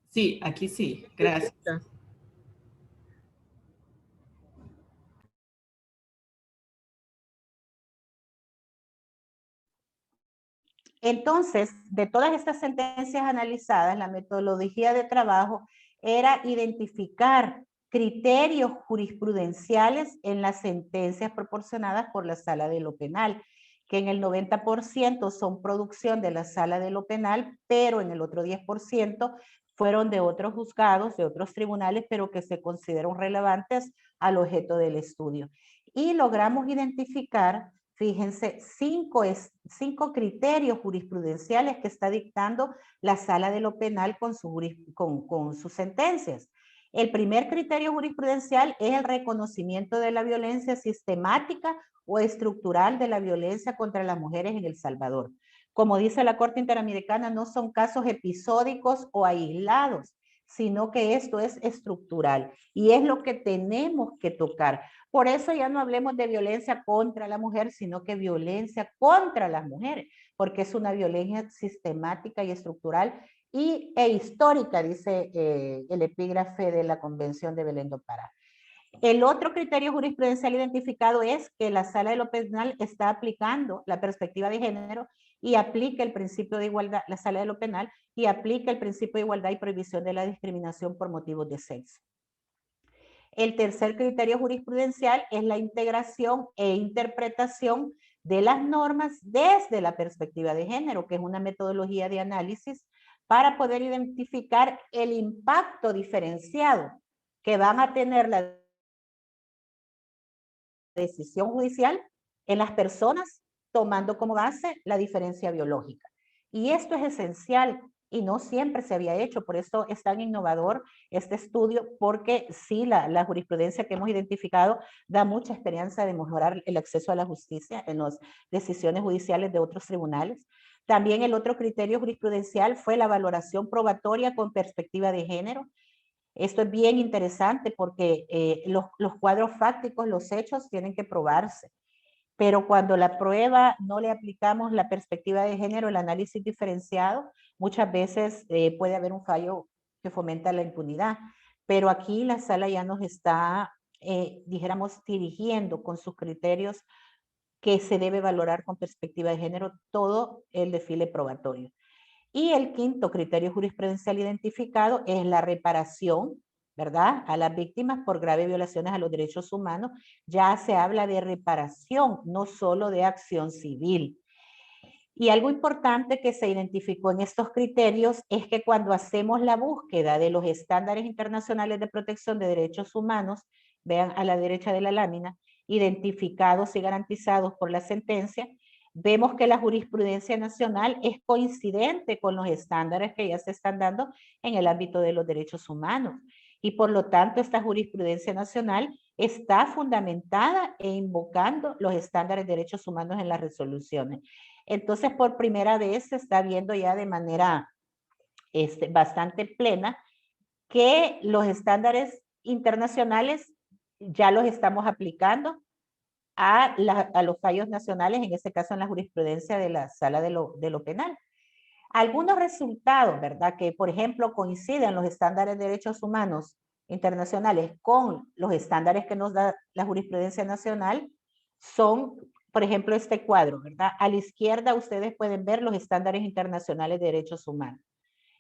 Sí, aquí sí. Gracias. Entonces, de todas estas sentencias analizadas, la metodología de trabajo era identificar criterios jurisprudenciales en las sentencias proporcionadas por la Sala de lo Penal, que en el 90% son producción de la Sala de lo Penal, pero en el otro 10% fueron de otros juzgados, de otros tribunales, pero que se consideran relevantes al objeto del estudio. Y logramos identificar, fíjense, cinco criterios jurisprudenciales que está dictando la Sala de lo Penal con sus sentencias. El primer criterio jurisprudencial es el reconocimiento de la violencia sistemática o estructural de la violencia contra las mujeres en El Salvador. Como dice la Corte Interamericana, no son casos episódicos o aislados, sino que esto es estructural y es lo que tenemos que tocar. Por eso ya no hablemos de violencia contra la mujer, sino que violencia contra las mujeres, porque es una violencia sistemática y estructural e histórica, dice el epígrafe de la Convención de Belén do Pará. El otro criterio jurisprudencial identificado es que la Sala de lo Penal está aplicando la perspectiva de género y aplica el principio de igualdad, la Sala de lo Penal, y aplica el principio de igualdad y prohibición de la discriminación por motivos de sexo. El tercer criterio jurisprudencial es la integración e interpretación de las normas desde la perspectiva de género, que es una metodología de análisis para poder identificar el impacto diferenciado que van a tener la decisión judicial en las personas, tomando como base la diferencia biológica. Y esto es esencial y no siempre se había hecho, por eso es tan innovador este estudio, porque sí, la jurisprudencia que hemos identificado da mucha esperanza de mejorar el acceso a la justicia en las decisiones judiciales de otros tribunales. También el otro criterio jurisprudencial fue la valoración probatoria con perspectiva de género. Esto es bien interesante porque los cuadros fácticos, los hechos tienen que probarse. Pero cuando la prueba no le aplicamos la perspectiva de género, el análisis diferenciado, muchas veces puede haber un fallo que fomenta la impunidad. Pero aquí la sala ya nos está, dijéramos, dirigiendo con sus criterios que se debe valorar con perspectiva de género todo el desfile probatorio. Y el quinto criterio jurisprudencial identificado es la reparación, ¿verdad? A las víctimas por graves violaciones a los derechos humanos. Ya se habla de reparación, no solo de acción civil. Y algo importante que se identificó en estos criterios es que cuando hacemos la búsqueda de los estándares internacionales de protección de derechos humanos, vean a la derecha de la lámina, identificados y garantizados por la sentencia, vemos que la jurisprudencia nacional es coincidente con los estándares que ya se están dando en el ámbito de los derechos humanos. Y por lo tanto, esta jurisprudencia nacional está fundamentada e invocando los estándares de derechos humanos en las resoluciones. Entonces, por primera vez se está viendo ya de manera bastante plena que los estándares internacionales ya los estamos aplicando a los fallos nacionales, en este caso en la jurisprudencia de la Sala de lo Penal. Algunos resultados, ¿verdad? Que, por ejemplo, coinciden los estándares de derechos humanos internacionales con los estándares que nos da la jurisprudencia nacional son, por ejemplo, este cuadro, ¿verdad? A la izquierda ustedes pueden ver los estándares internacionales de derechos humanos.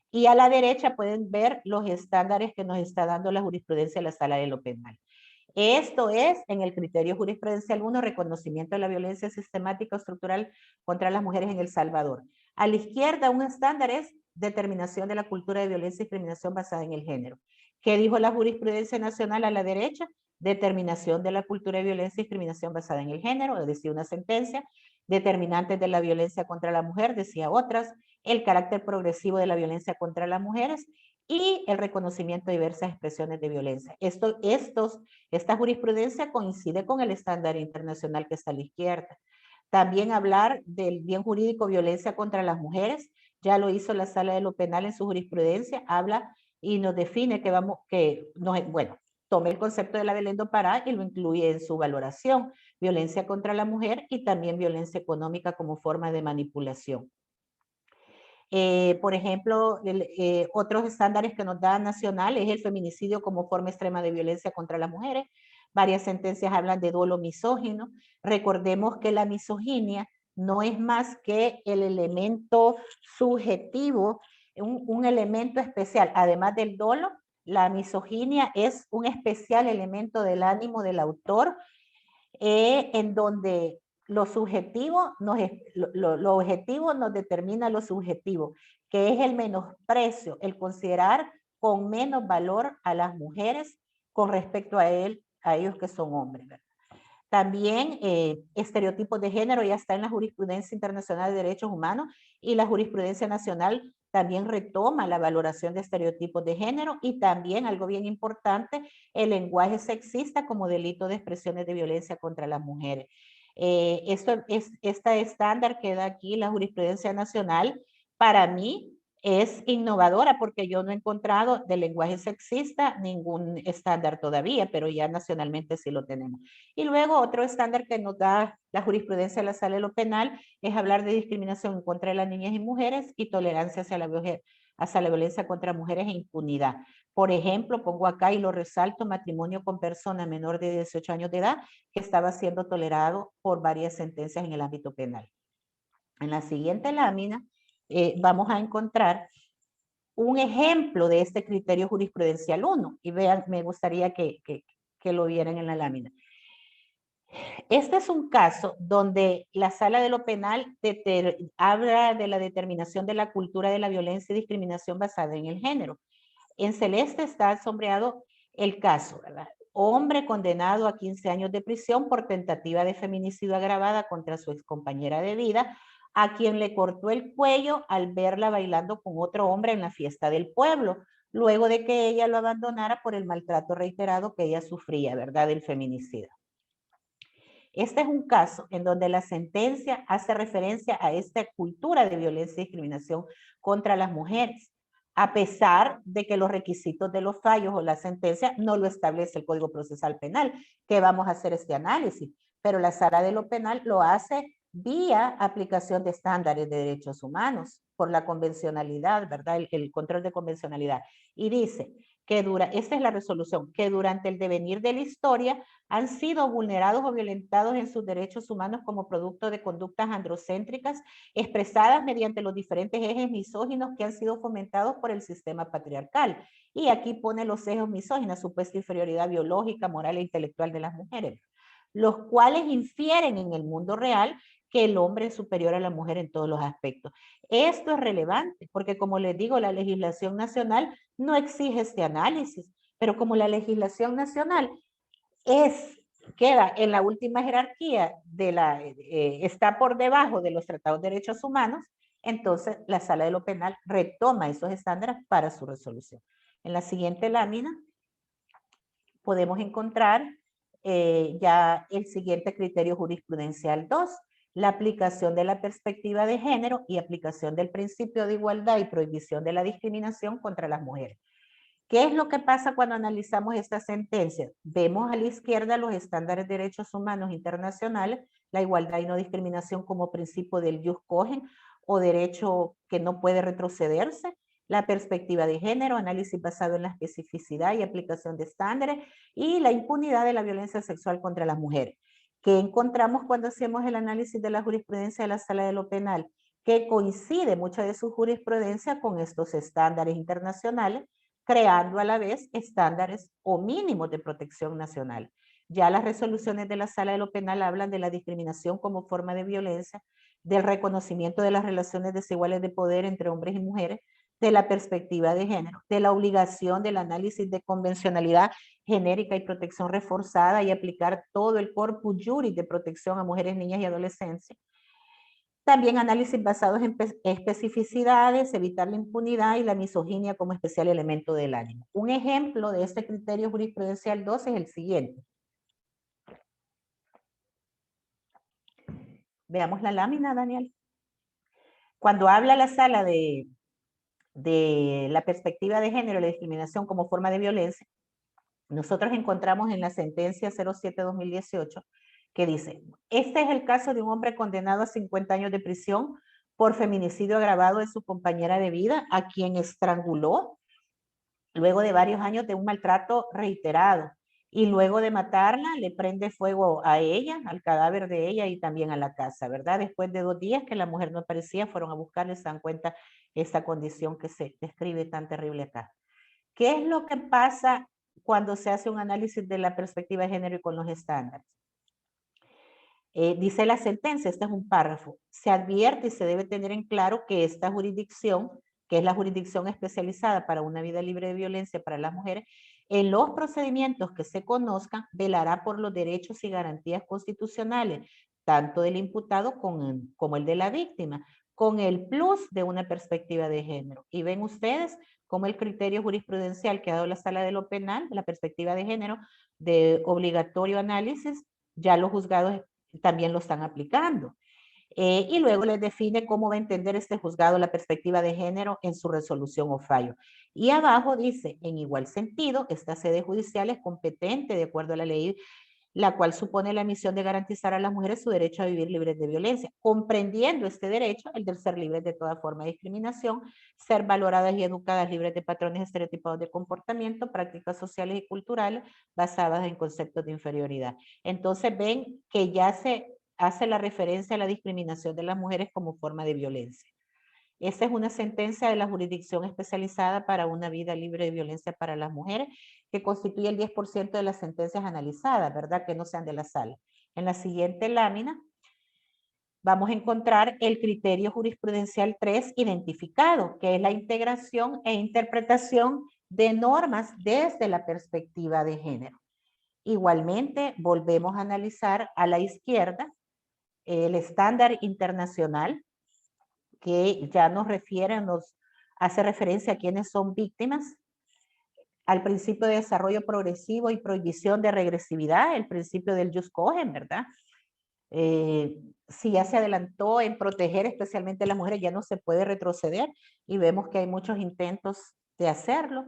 Y a la derecha pueden ver los estándares que nos está dando la jurisprudencia de la Sala de lo Penal. Esto es, en el criterio jurisprudencial 1, reconocimiento de la violencia sistemática o estructural contra las mujeres en El Salvador. A la izquierda, un estándar es determinación de la cultura de violencia y discriminación basada en el género. ¿Qué dijo la jurisprudencia nacional a la derecha? Determinación de la cultura de violencia y discriminación basada en el género, decía una sentencia. Determinantes de la violencia contra la mujer, decía otras. El carácter progresivo de la violencia contra las mujeres y el reconocimiento de diversas expresiones de violencia. Esta jurisprudencia coincide con el estándar internacional que está a la izquierda. También hablar del bien jurídico violencia contra las mujeres, ya lo hizo la Sala de lo Penal en su jurisprudencia, habla y nos define tome el concepto de la Belén do Pará y lo incluye en su valoración, violencia contra la mujer y también violencia económica como forma de manipulación. Por ejemplo, otros estándares que nos da nacional es el feminicidio como forma extrema de violencia contra las mujeres. Varias sentencias hablan de dolo misógino. Recordemos que la misoginia no es más que el elemento subjetivo, un elemento especial. Además del dolo, la misoginia es un especial elemento del ánimo del autor, en donde lo objetivo nos determina lo subjetivo, que es el menosprecio, el considerar con menos valor a las mujeres con respecto a ellos que son hombres, ¿verdad? También estereotipos de género ya está en la jurisprudencia internacional de derechos humanos, y la jurisprudencia nacional también retoma la valoración de estereotipos de género, y también, algo bien importante, el lenguaje sexista como delito de expresiones de violencia contra las mujeres. Esta estándar que da aquí la jurisprudencia nacional, para mí es innovadora, porque yo no he encontrado del lenguaje sexista ningún estándar todavía, pero ya nacionalmente sí lo tenemos. Y luego otro estándar que nos da la jurisprudencia de la Sala de lo Penal es hablar de discriminación en contra de las niñas y mujeres y tolerancia hacia la violencia contra mujeres e impunidad. Por ejemplo, pongo acá y lo resalto: matrimonio con persona menor de 18 años de edad que estaba siendo tolerado por varias sentencias en el ámbito penal. En la siguiente lámina vamos a encontrar un ejemplo de este criterio jurisprudencial 1, y vean, me gustaría que lo vieran en la lámina. Este es un caso donde la Sala de lo Penal habla de la determinación de la cultura de la violencia y discriminación basada en el género. En celeste está sombreado el caso, ¿verdad? Hombre condenado a 15 años de prisión por tentativa de feminicidio agravada contra su excompañera de vida, a quien le cortó el cuello al verla bailando con otro hombre en la fiesta del pueblo, luego de que ella lo abandonara por el maltrato reiterado que ella sufría, ¿verdad?, del feminicida. Este es un caso en donde la sentencia hace referencia a esta cultura de violencia y discriminación contra las mujeres, a pesar de que los requisitos de los fallos o la sentencia no lo establece el Código Procesal Penal, que vamos a hacer este análisis, pero la Sala de lo Penal lo hace vía aplicación de estándares de derechos humanos por la convencionalidad, ¿verdad? El control de convencionalidad. Y dice que esta es la resolución, que durante el devenir de la historia han sido vulnerados o violentados en sus derechos humanos como producto de conductas androcéntricas expresadas mediante los diferentes ejes misóginos que han sido fomentados por el sistema patriarcal. Y aquí pone los ejes misóginos: supuesta inferioridad biológica, moral e intelectual de las mujeres, los cuales infieren en el mundo real que el hombre es superior a la mujer en todos los aspectos. Esto es relevante porque, como les digo, la legislación nacional no exige este análisis, pero como la legislación nacional queda en la última jerarquía está por debajo de los tratados de derechos humanos, entonces la Sala de lo Penal retoma esos estándares para su resolución. En la siguiente lámina podemos encontrar ya el siguiente criterio jurisprudencial 2, la aplicación de la perspectiva de género y aplicación del principio de igualdad y prohibición de la discriminación contra las mujeres. ¿Qué es lo que pasa cuando analizamos esta sentencia? Vemos a la izquierda los estándares de derechos humanos internacionales, la igualdad y no discriminación como principio del jus cogens o derecho que no puede retrocederse, la perspectiva de género, análisis basado en la especificidad y aplicación de estándares, y la impunidad de la violencia sexual contra las mujeres. ¿Qué encontramos cuando hacemos el análisis de la jurisprudencia de la Sala de lo Penal? Que coincide mucha de su jurisprudencia con estos estándares internacionales, creando a la vez estándares o mínimos de protección nacional. Ya las resoluciones de la Sala de lo Penal hablan de la discriminación como forma de violencia, del reconocimiento de las relaciones desiguales de poder entre hombres y mujeres, de la perspectiva de género, de la obligación del análisis de convencionalidad genérica y protección reforzada y aplicar todo el corpus juris de protección a mujeres, niñas y adolescentes. También análisis basados en especificidades, evitar la impunidad y la misoginia como especial elemento del ánimo. Un ejemplo de este criterio jurisprudencial 2 es el siguiente. Veamos la lámina, Daniel. Cuando habla la Sala de la perspectiva de género y la discriminación como forma de violencia, nosotros encontramos en la sentencia 07-2018 que dice: este es el caso de un hombre condenado a 50 años de prisión por feminicidio agravado de su compañera de vida, a quien estranguló luego de varios años de un maltrato reiterado. Y luego de matarla, le prende fuego a ella, al cadáver de ella y también a la casa, ¿verdad? Después de 2 días que la mujer no aparecía, fueron a buscarle y se dan cuenta esta condición que se describe tan terrible acá. ¿Qué es lo que pasa cuando se hace un análisis de la perspectiva de género y con los estándares? Dice la sentencia, este es un párrafo, se advierte y se debe tener en claro que esta jurisdicción, que es la jurisdicción especializada para una vida libre de violencia para las mujeres, en los procedimientos que se conozcan, velará por los derechos y garantías constitucionales, tanto del imputado como el de la víctima, con el plus de una perspectiva de género. Y ven ustedes cómo el criterio jurisprudencial que ha dado la Sala de lo Penal, la perspectiva de género, de obligatorio análisis, ya los juzgados también lo están aplicando. Y luego les define cómo va a entender este juzgado la perspectiva de género en su resolución o fallo. Y abajo dice, en igual sentido, esta sede judicial es competente de acuerdo a la ley, la cual supone la misión de garantizar a las mujeres su derecho a vivir libres de violencia, comprendiendo este derecho, el de ser libres de toda forma de discriminación, ser valoradas y educadas libres de patrones estereotipados de comportamiento, prácticas sociales y culturales basadas en conceptos de inferioridad. Entonces ven que ya se hace la referencia a la discriminación de las mujeres como forma de violencia. Esa es una sentencia de la Jurisdicción Especializada para una Vida Libre de Violencia para las Mujeres, que constituye el 10% de las sentencias analizadas, ¿verdad? Que no sean de la sala. En la siguiente lámina vamos a encontrar el criterio jurisprudencial 3 identificado, que es la integración e interpretación de normas desde la perspectiva de género. Igualmente, volvemos a analizar a la izquierda el estándar internacional, que ya nos refiere, nos hace referencia a quienes son víctimas, al principio de desarrollo progresivo y prohibición de regresividad, el principio del jus cogens, ¿verdad? Si ya se adelantó en proteger especialmente a las mujeres, ya no se puede retroceder y vemos que hay muchos intentos de hacerlo.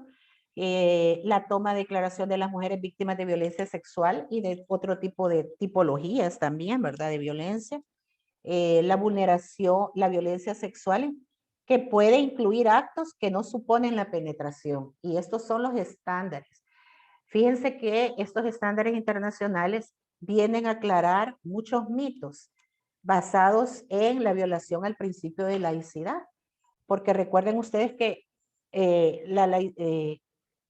La toma de declaración de las mujeres víctimas de violencia sexual y de otro tipo de tipologías también, ¿verdad? De violencia. La vulneración, la violencia sexual, que puede incluir actos que no suponen la penetración. Y estos son los estándares. Fíjense que estos estándares internacionales vienen a aclarar muchos mitos basados en la violación al principio de laicidad. Porque recuerden ustedes que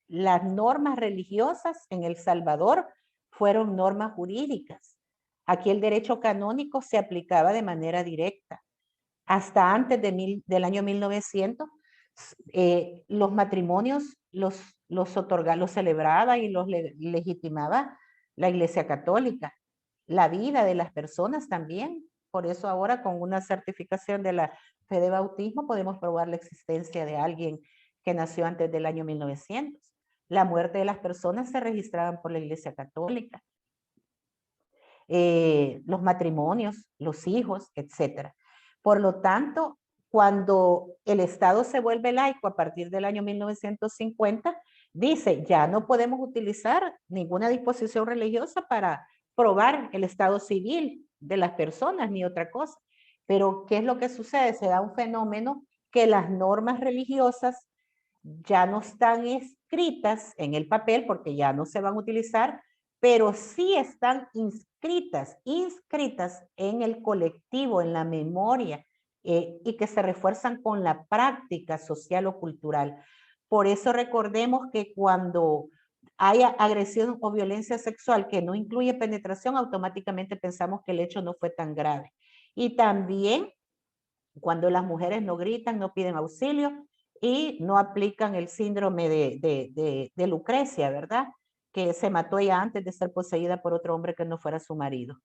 las normas religiosas en El Salvador fueron normas jurídicas. Aquí el derecho canónico se aplicaba de manera directa. Hasta antes del año 1900, los matrimonios los celebraba y los legitimaba la Iglesia Católica. La vida de las personas también. Por eso ahora con una certificación de la fe de bautismo podemos probar la existencia de alguien que nació antes del año 1900. La muerte de las personas se registraban por la Iglesia Católica. Los matrimonios, los hijos, etc. Por lo tanto, cuando el Estado se vuelve laico a partir del año 1950, dice, ya no podemos utilizar ninguna disposición religiosa para probar el estado civil de las personas ni otra cosa. Pero, ¿qué es lo que sucede? Se da un fenómeno que las normas religiosas ya no están escritas en el papel porque ya no se van a utilizar, pero sí están inscritas en el colectivo, en la memoria, y que se refuerzan con la práctica social o cultural. Por eso recordemos que cuando hay agresión o violencia sexual que no incluye penetración, automáticamente pensamos que el hecho no fue tan grave. Y también cuando las mujeres no gritan, no piden auxilio y no aplican el síndrome de Lucrecia, ¿verdad? Que se mató ella antes de ser poseída por otro hombre que no fuera su marido.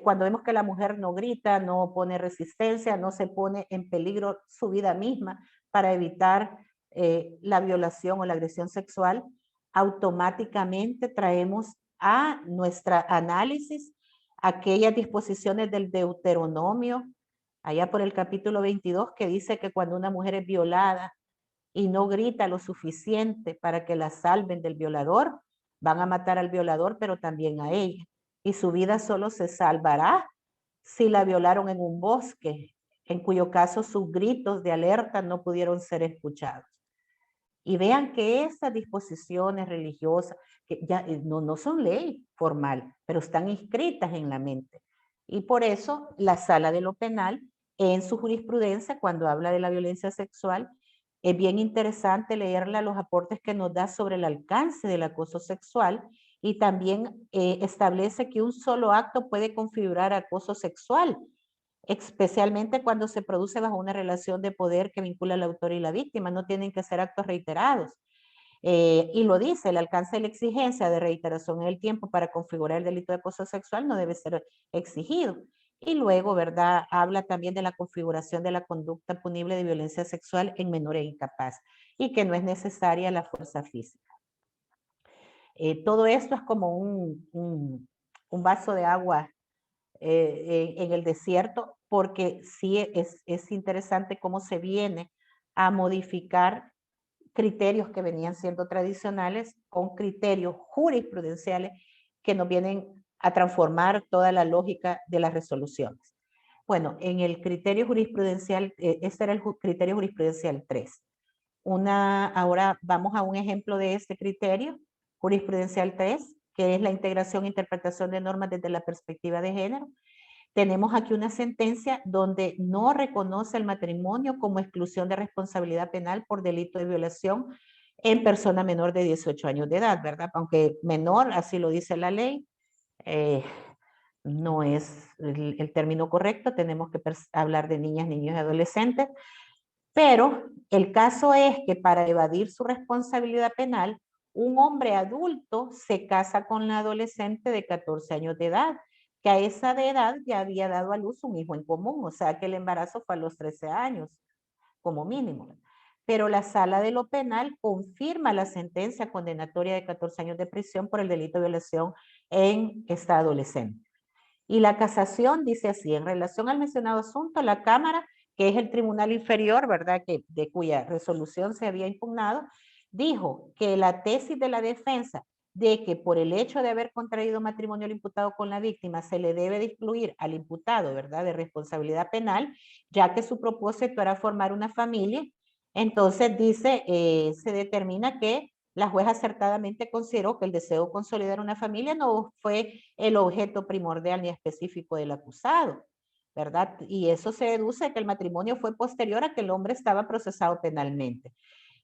Cuando vemos que la mujer no grita, no pone resistencia, no se pone en peligro su vida misma para evitar la violación o la agresión sexual, automáticamente traemos a nuestra análisis aquellas disposiciones del Deuteronomio, allá por el capítulo 22, que dice que cuando una mujer es violada y no grita lo suficiente para que la salven del violador, van a matar al violador, pero también a ella. Y su vida solo se salvará si la violaron en un bosque, en cuyo caso sus gritos de alerta no pudieron ser escuchados. Y vean que esas disposiciones religiosas, que ya no son ley formal, pero están inscritas en la mente. Y por eso la Sala de lo Penal, en su jurisprudencia, cuando habla de la violencia sexual, es bien interesante leerla los aportes que nos da sobre el alcance del acoso sexual, y también establece que un solo acto puede configurar acoso sexual, especialmente cuando se produce bajo una relación de poder que vincula al autor y la víctima. No tienen que ser actos reiterados. Y lo dice, el alcance de la exigencia de reiteración en el tiempo para configurar el delito de acoso sexual no debe ser exigido. Y luego, ¿verdad? Habla también de la configuración de la conducta punible de violencia sexual en menor e incapaz, y que no es necesaria la fuerza física. Todo esto es como un vaso de agua en el desierto, porque sí es interesante cómo se viene a modificar criterios que venían siendo tradicionales con criterios jurisprudenciales que nos vienen a transformar toda la lógica de las resoluciones. Bueno, en el criterio jurisprudencial, este era el criterio jurisprudencial 3. Ahora vamos a un ejemplo de este criterio jurisprudencial 3, que es la integración e interpretación de normas desde la perspectiva de género. Tenemos aquí una sentencia donde no reconoce el matrimonio como exclusión de responsabilidad penal por delito de violación en persona menor de 18 años de edad, ¿verdad? Aunque menor, así lo dice la ley, no es el término correcto, tenemos que hablar de niñas, niños y adolescentes, pero el caso es que para evadir su responsabilidad penal, un hombre adulto se casa con la adolescente de 14 años de edad, que a esa edad ya había dado a luz un hijo en común, o sea que el embarazo fue a los 13 años, como mínimo. Pero la Sala de lo Penal confirma la sentencia condenatoria de 14 años de prisión por el delito de violación en esta adolescente. Y la casación dice así: en relación al mencionado asunto, la Cámara, que es el tribunal inferior, ¿verdad?, de cuya resolución se había impugnado, dijo que la tesis de la defensa de que por el hecho de haber contraído matrimonio el imputado con la víctima se le debe de excluir al imputado, ¿verdad?, de responsabilidad penal, ya que su propósito era formar una familia. Entonces dice, se determina que la jueza acertadamente consideró que el deseo de consolidar una familia no fue el objeto primordial ni específico del acusado, ¿verdad? Y eso se deduce que el matrimonio fue posterior a que el hombre estaba procesado penalmente.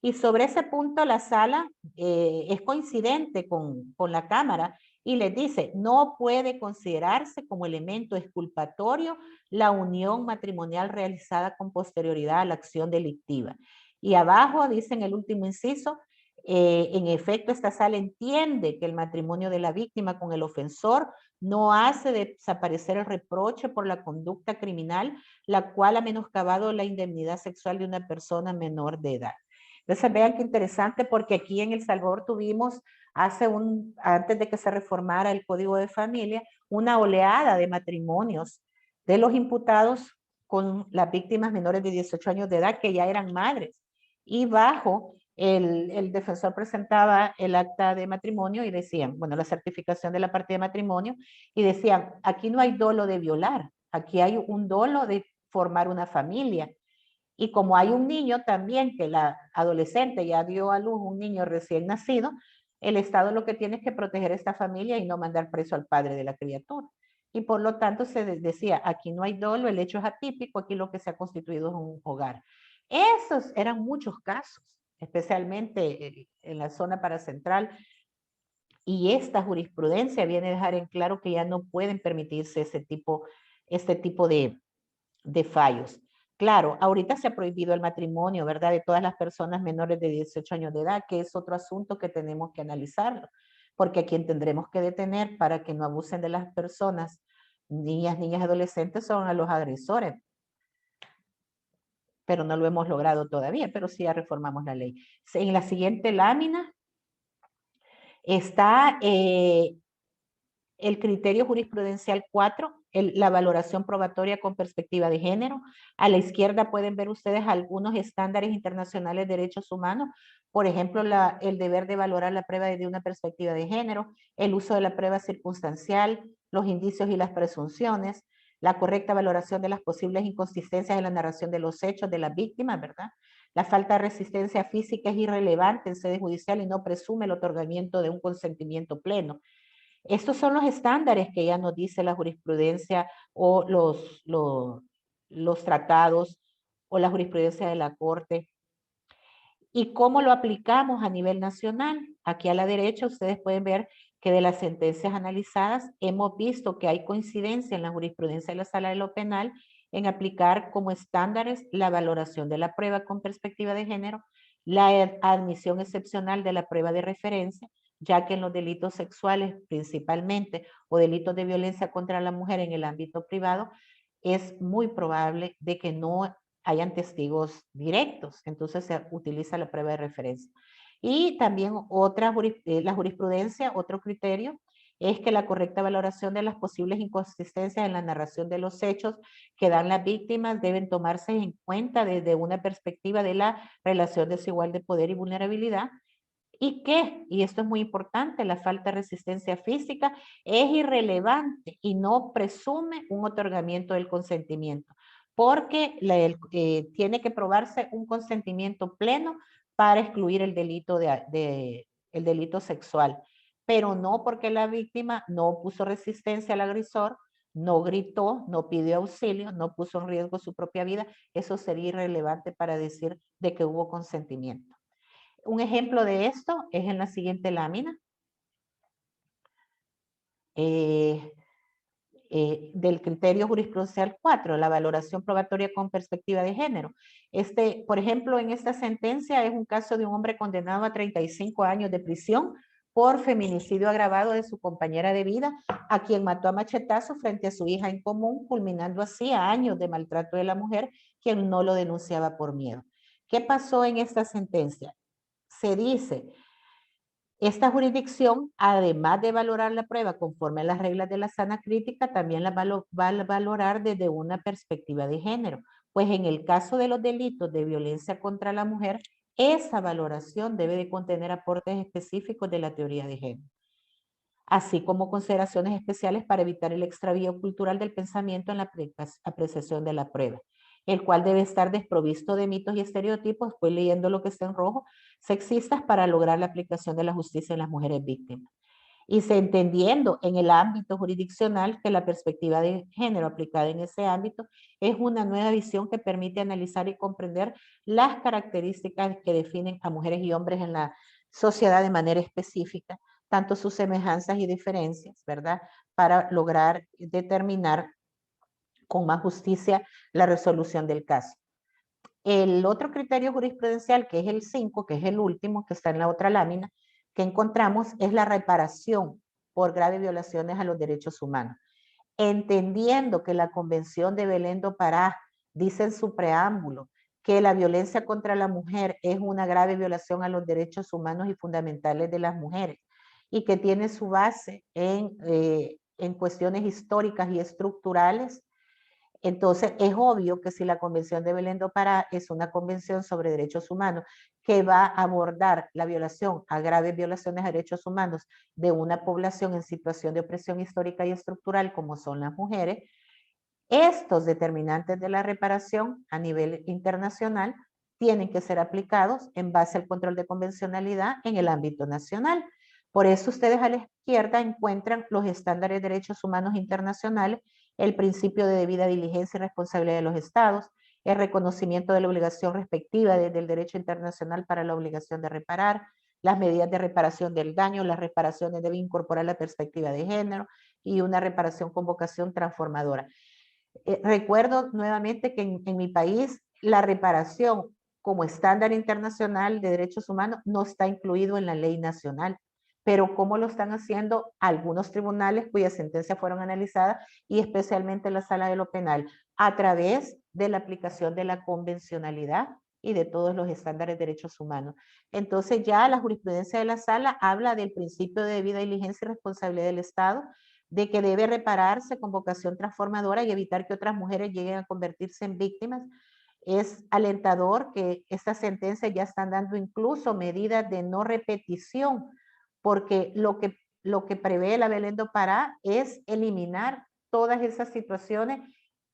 Y sobre ese punto la sala es coincidente con la Cámara y les dice: no puede considerarse como elemento exculpatorio la unión matrimonial realizada con posterioridad a la acción delictiva. Y abajo dice en el último inciso: en efecto, esta sala entiende que el matrimonio de la víctima con el ofensor no hace desaparecer el reproche por la conducta criminal, la cual ha menoscabado la indemnidad sexual de una persona menor de edad. Entonces vean qué interesante, porque aquí en El Salvador tuvimos antes de que se reformara el Código de Familia, una oleada de matrimonios de los imputados con las víctimas menores de 18 años de edad que ya eran madres. Y bajo el defensor presentaba el acta de matrimonio y decían, bueno, la certificación de la parte de matrimonio, y decían: aquí no hay dolo de violar, aquí hay un dolo de formar una familia. Y como hay un niño también, que la adolescente ya dio a luz un niño recién nacido, el Estado lo que tiene es que proteger a esta familia y no mandar preso al padre de la criatura. Y por lo tanto se decía: aquí no hay dolo, el hecho es atípico, aquí lo que se ha constituido es un hogar. Esos eran muchos casos, especialmente en la zona paracentral, y esta jurisprudencia viene a dejar en claro que ya no pueden permitirse este tipo de fallos. Claro, ahorita se ha prohibido el matrimonio, ¿verdad?, de todas las personas menores de 18 años de edad, que es otro asunto que tenemos que analizarlo, porque a quien tendremos que detener para que no abusen de las personas, niñas y adolescentes, son a los agresores. Pero no lo hemos logrado todavía, pero sí ya reformamos la ley. En la siguiente lámina está el criterio jurisprudencial 4, la valoración probatoria con perspectiva de género. A la izquierda pueden ver ustedes algunos estándares internacionales de derechos humanos. Por ejemplo, el deber de valorar la prueba desde una perspectiva de género, el uso de la prueba circunstancial, los indicios y las presunciones, la correcta valoración de las posibles inconsistencias en la narración de los hechos de las víctimas, ¿verdad? La falta de resistencia física es irrelevante en sede judicial y no presume el otorgamiento de un consentimiento pleno. Estos son los estándares que ya nos dice la jurisprudencia o los tratados o la jurisprudencia de la Corte. ¿Y cómo lo aplicamos a nivel nacional? Aquí a la derecha ustedes pueden ver que de las sentencias analizadas hemos visto que hay coincidencia en la jurisprudencia de la Sala de lo Penal en aplicar como estándares la valoración de la prueba con perspectiva de género, la admisión excepcional de la prueba de referencia, ya que en los delitos sexuales principalmente o delitos de violencia contra la mujer en el ámbito privado, es muy probable de que no hayan testigos directos, entonces se utiliza la prueba de referencia. Y también la jurisprudencia, otro criterio, es que la correcta valoración de las posibles inconsistencias en la narración de los hechos que dan las víctimas deben tomarse en cuenta desde una perspectiva de la relación desigual de poder y vulnerabilidad, y esto es muy importante, la falta de resistencia física es irrelevante y no presume un otorgamiento del consentimiento, porque tiene que probarse un consentimiento pleno para excluir el delito, el delito sexual, pero no porque la víctima no puso resistencia al agresor, no gritó, no pidió auxilio, no puso en riesgo su propia vida, eso sería irrelevante para decir de que hubo consentimiento. Un ejemplo de esto es en la siguiente lámina. Del criterio jurisprudencial 4, la valoración probatoria con perspectiva de género. Por ejemplo, en esta sentencia es un caso de un hombre condenado a 35 años de prisión por feminicidio agravado de su compañera de vida, a quien mató a machetazos frente a su hija en común, culminando así a años de maltrato de la mujer, quien no lo denunciaba por miedo. ¿Qué pasó en esta sentencia? Se dice, esta jurisdicción, además de valorar la prueba conforme a las reglas de la sana crítica, también la va a valorar desde una perspectiva de género. Pues en el caso de los delitos de violencia contra la mujer, esa valoración debe de contener aportes específicos de la teoría de género, así como consideraciones especiales para evitar el extravío cultural del pensamiento en la apreciación de la prueba, el cual debe estar desprovisto de mitos y estereotipos, pues leyendo lo que está en rojo, sexistas para lograr la aplicación de la justicia en las mujeres víctimas. Y se entendiendo en el ámbito jurisdiccional que la perspectiva de género aplicada en ese ámbito es una nueva visión que permite analizar y comprender las características que definen a mujeres y hombres en la sociedad de manera específica, tanto sus semejanzas y diferencias, ¿verdad? Para lograr determinar con más justicia la resolución del caso. El otro criterio jurisprudencial, que es el 5, que es el último, que está en la otra lámina, que encontramos, es la reparación por graves violaciones a los derechos humanos. Entendiendo que la Convención de Belén do Pará dice en su preámbulo que la violencia contra la mujer es una grave violación a los derechos humanos y fundamentales de las mujeres y que tiene su base en cuestiones históricas y estructurales. Entonces, es obvio que si la Convención de Belén do Pará es una convención sobre derechos humanos que va a abordar la violación a graves violaciones a derechos humanos de una población en situación de opresión histórica y estructural como son las mujeres, estos determinantes de la reparación a nivel internacional tienen que ser aplicados en base al control de convencionalidad en el ámbito nacional. Por eso ustedes a la izquierda encuentran los estándares de derechos humanos internacionales, el principio de debida diligencia y responsabilidad de los estados, el reconocimiento de la obligación respectiva del derecho internacional para la obligación de reparar, las medidas de reparación del daño, las reparaciones deben incorporar la perspectiva de género y una reparación con vocación transformadora. Recuerdo nuevamente que en mi país la reparación como estándar internacional de derechos humanos no está incluido en la ley nacional. Pero ¿cómo lo están haciendo algunos tribunales cuyas sentencias fueron analizadas y especialmente la Sala de lo Penal? A través de la aplicación de la convencionalidad y de todos los estándares de derechos humanos. Entonces ya la jurisprudencia de la Sala habla del principio de debida diligencia y responsabilidad del Estado, de que debe repararse con vocación transformadora y evitar que otras mujeres lleguen a convertirse en víctimas. Es alentador que estas sentencias ya están dando incluso medidas de no repetición, porque lo que prevé la Belén do Pará es eliminar todas esas situaciones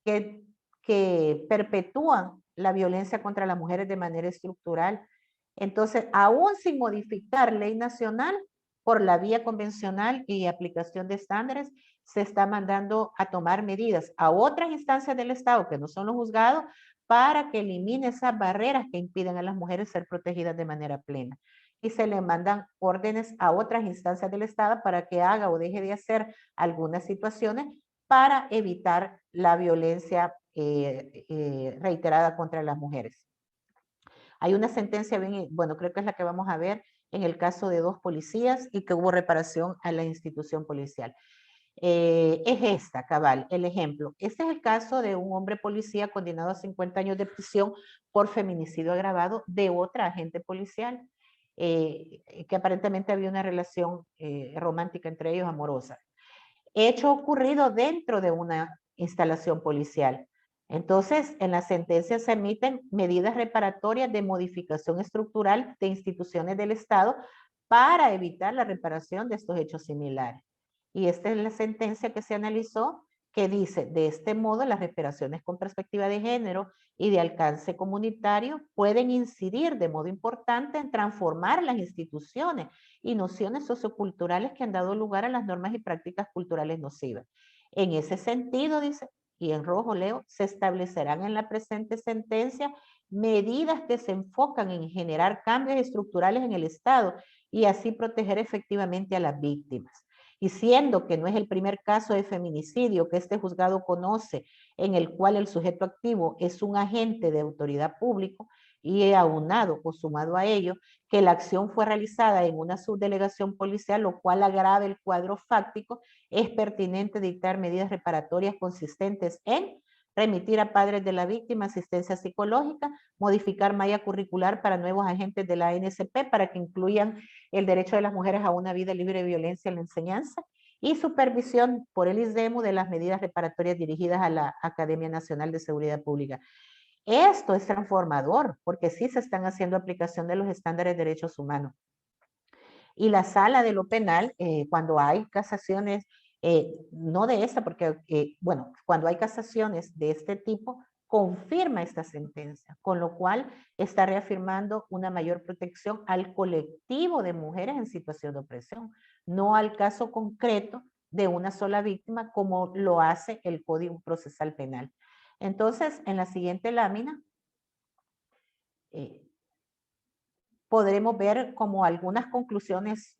que perpetúan la violencia contra las mujeres de manera estructural. Entonces, aún sin modificar ley nacional, por la vía convencional y aplicación de estándares, se está mandando a tomar medidas a otras instancias del Estado, que no son los juzgados, para que elimine esas barreras que impiden a las mujeres ser protegidas de manera plena. Y se le mandan órdenes a otras instancias del Estado para que haga o deje de hacer algunas situaciones para evitar la violencia reiterada contra las mujeres. Hay una sentencia, bien, bueno, creo que es la que vamos a ver en el caso de 2 policías y que hubo reparación a la institución policial. Es esta, cabal, el ejemplo. Este es el caso de un hombre policía condenado a 50 años de prisión por feminicidio agravado de otra agente policial, que aparentemente había una relación romántica entre ellos, amorosa. Hecho ocurrido dentro de una instalación policial. Entonces, en la sentencia se emiten medidas reparatorias de modificación estructural de instituciones del Estado para evitar la reparación de estos hechos similares. Y esta es la sentencia que se analizó, que dice, de este modo, las reparaciones con perspectiva de género y de alcance comunitario pueden incidir de modo importante en transformar las instituciones y nociones socioculturales que han dado lugar a las normas y prácticas culturales nocivas. En ese sentido, dice, y en rojo leo, se establecerán en la presente sentencia medidas que se enfocan en generar cambios estructurales en el Estado y así proteger efectivamente a las víctimas. Y siendo que no es el primer caso de feminicidio que este juzgado conoce, en el cual el sujeto activo es un agente de autoridad pública, y he aunado o sumado a ello que la acción fue realizada en una subdelegación policial, lo cual agrava el cuadro fáctico, es pertinente dictar medidas reparatorias consistentes en remitir a padres de la víctima asistencia psicológica, modificar malla curricular para nuevos agentes de la ANSP para que incluyan el derecho de las mujeres a una vida libre de violencia en la enseñanza y supervisión por el ISDEMU de las medidas reparatorias dirigidas a la Academia Nacional de Seguridad Pública. Esto es transformador porque sí se están haciendo aplicación de los estándares de derechos humanos. Y la sala de lo penal, cuando hay casaciones, no de esta, porque, bueno, cuando hay casaciones de este tipo, confirma esta sentencia, con lo cual está reafirmando una mayor protección al colectivo de mujeres en situación de opresión, no al caso concreto de una sola víctima como lo hace el Código Procesal Penal. Entonces, en la siguiente lámina, podremos ver como algunas conclusiones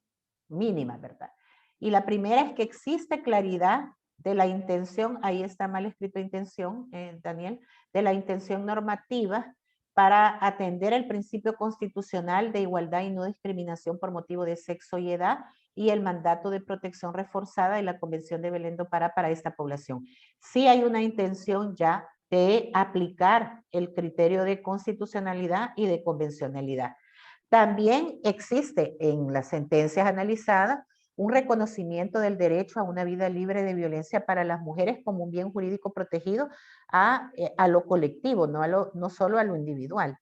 mínimas, ¿verdad? Y la primera es que existe claridad de la intención, ahí está mal escrito intención, Daniel, de la intención normativa para atender el principio constitucional de igualdad y no discriminación por motivo de sexo y edad y el mandato de protección reforzada de la Convención de Belén do Pará para esta población. Sí hay una intención ya de aplicar el criterio de constitucionalidad y de convencionalidad. También existe en las sentencias analizadas un reconocimiento del derecho a una vida libre de violencia para las mujeres como un bien jurídico protegido a lo colectivo, no solo a lo individual.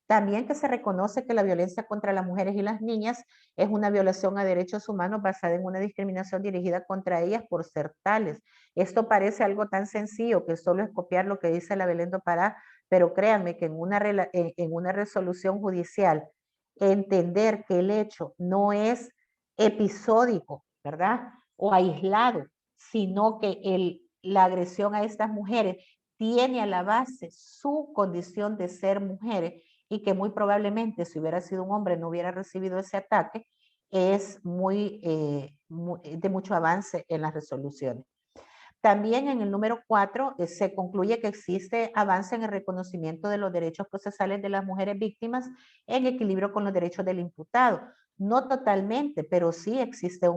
También que se reconoce que la violencia contra las mujeres y las niñas es una violación a derechos humanos basada en una discriminación dirigida contra ellas por ser tales. Esto parece algo tan sencillo que solo es copiar lo que dice la Belén do Pará, pero créanme que en una resolución judicial entender que el hecho no es episódico, ¿verdad? O aislado, sino que la agresión a estas mujeres tiene a la base su condición de ser mujeres y que muy probablemente si hubiera sido un hombre no hubiera recibido ese ataque, es de mucho avance en las resoluciones. También en el número 4 se concluye que existe avance en el reconocimiento de los derechos procesales de las mujeres víctimas en equilibrio con los derechos del imputado. No totalmente, pero sí existe,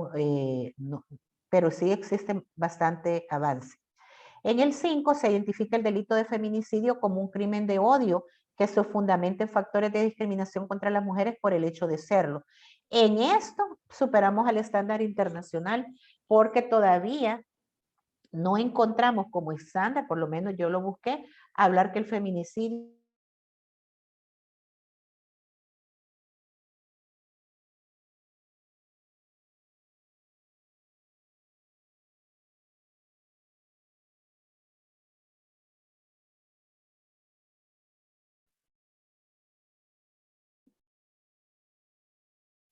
pero sí existe bastante avance. En el 5 se identifica el delito de feminicidio como un crimen de odio que se fundamenta en factores de discriminación contra las mujeres por el hecho de serlo. En esto superamos al estándar internacional porque todavía no encontramos como estándar, por lo menos yo lo busqué, hablar que el feminicidio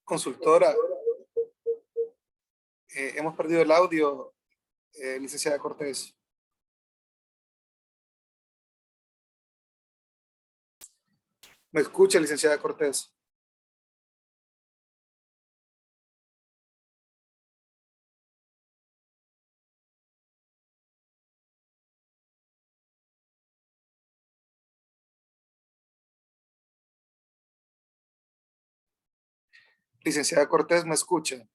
Consultora, hemos perdido el audio, licenciada Cortés. ¿Me escucha, licenciada Cortés? Licenciada Cortés, ¿me escucha?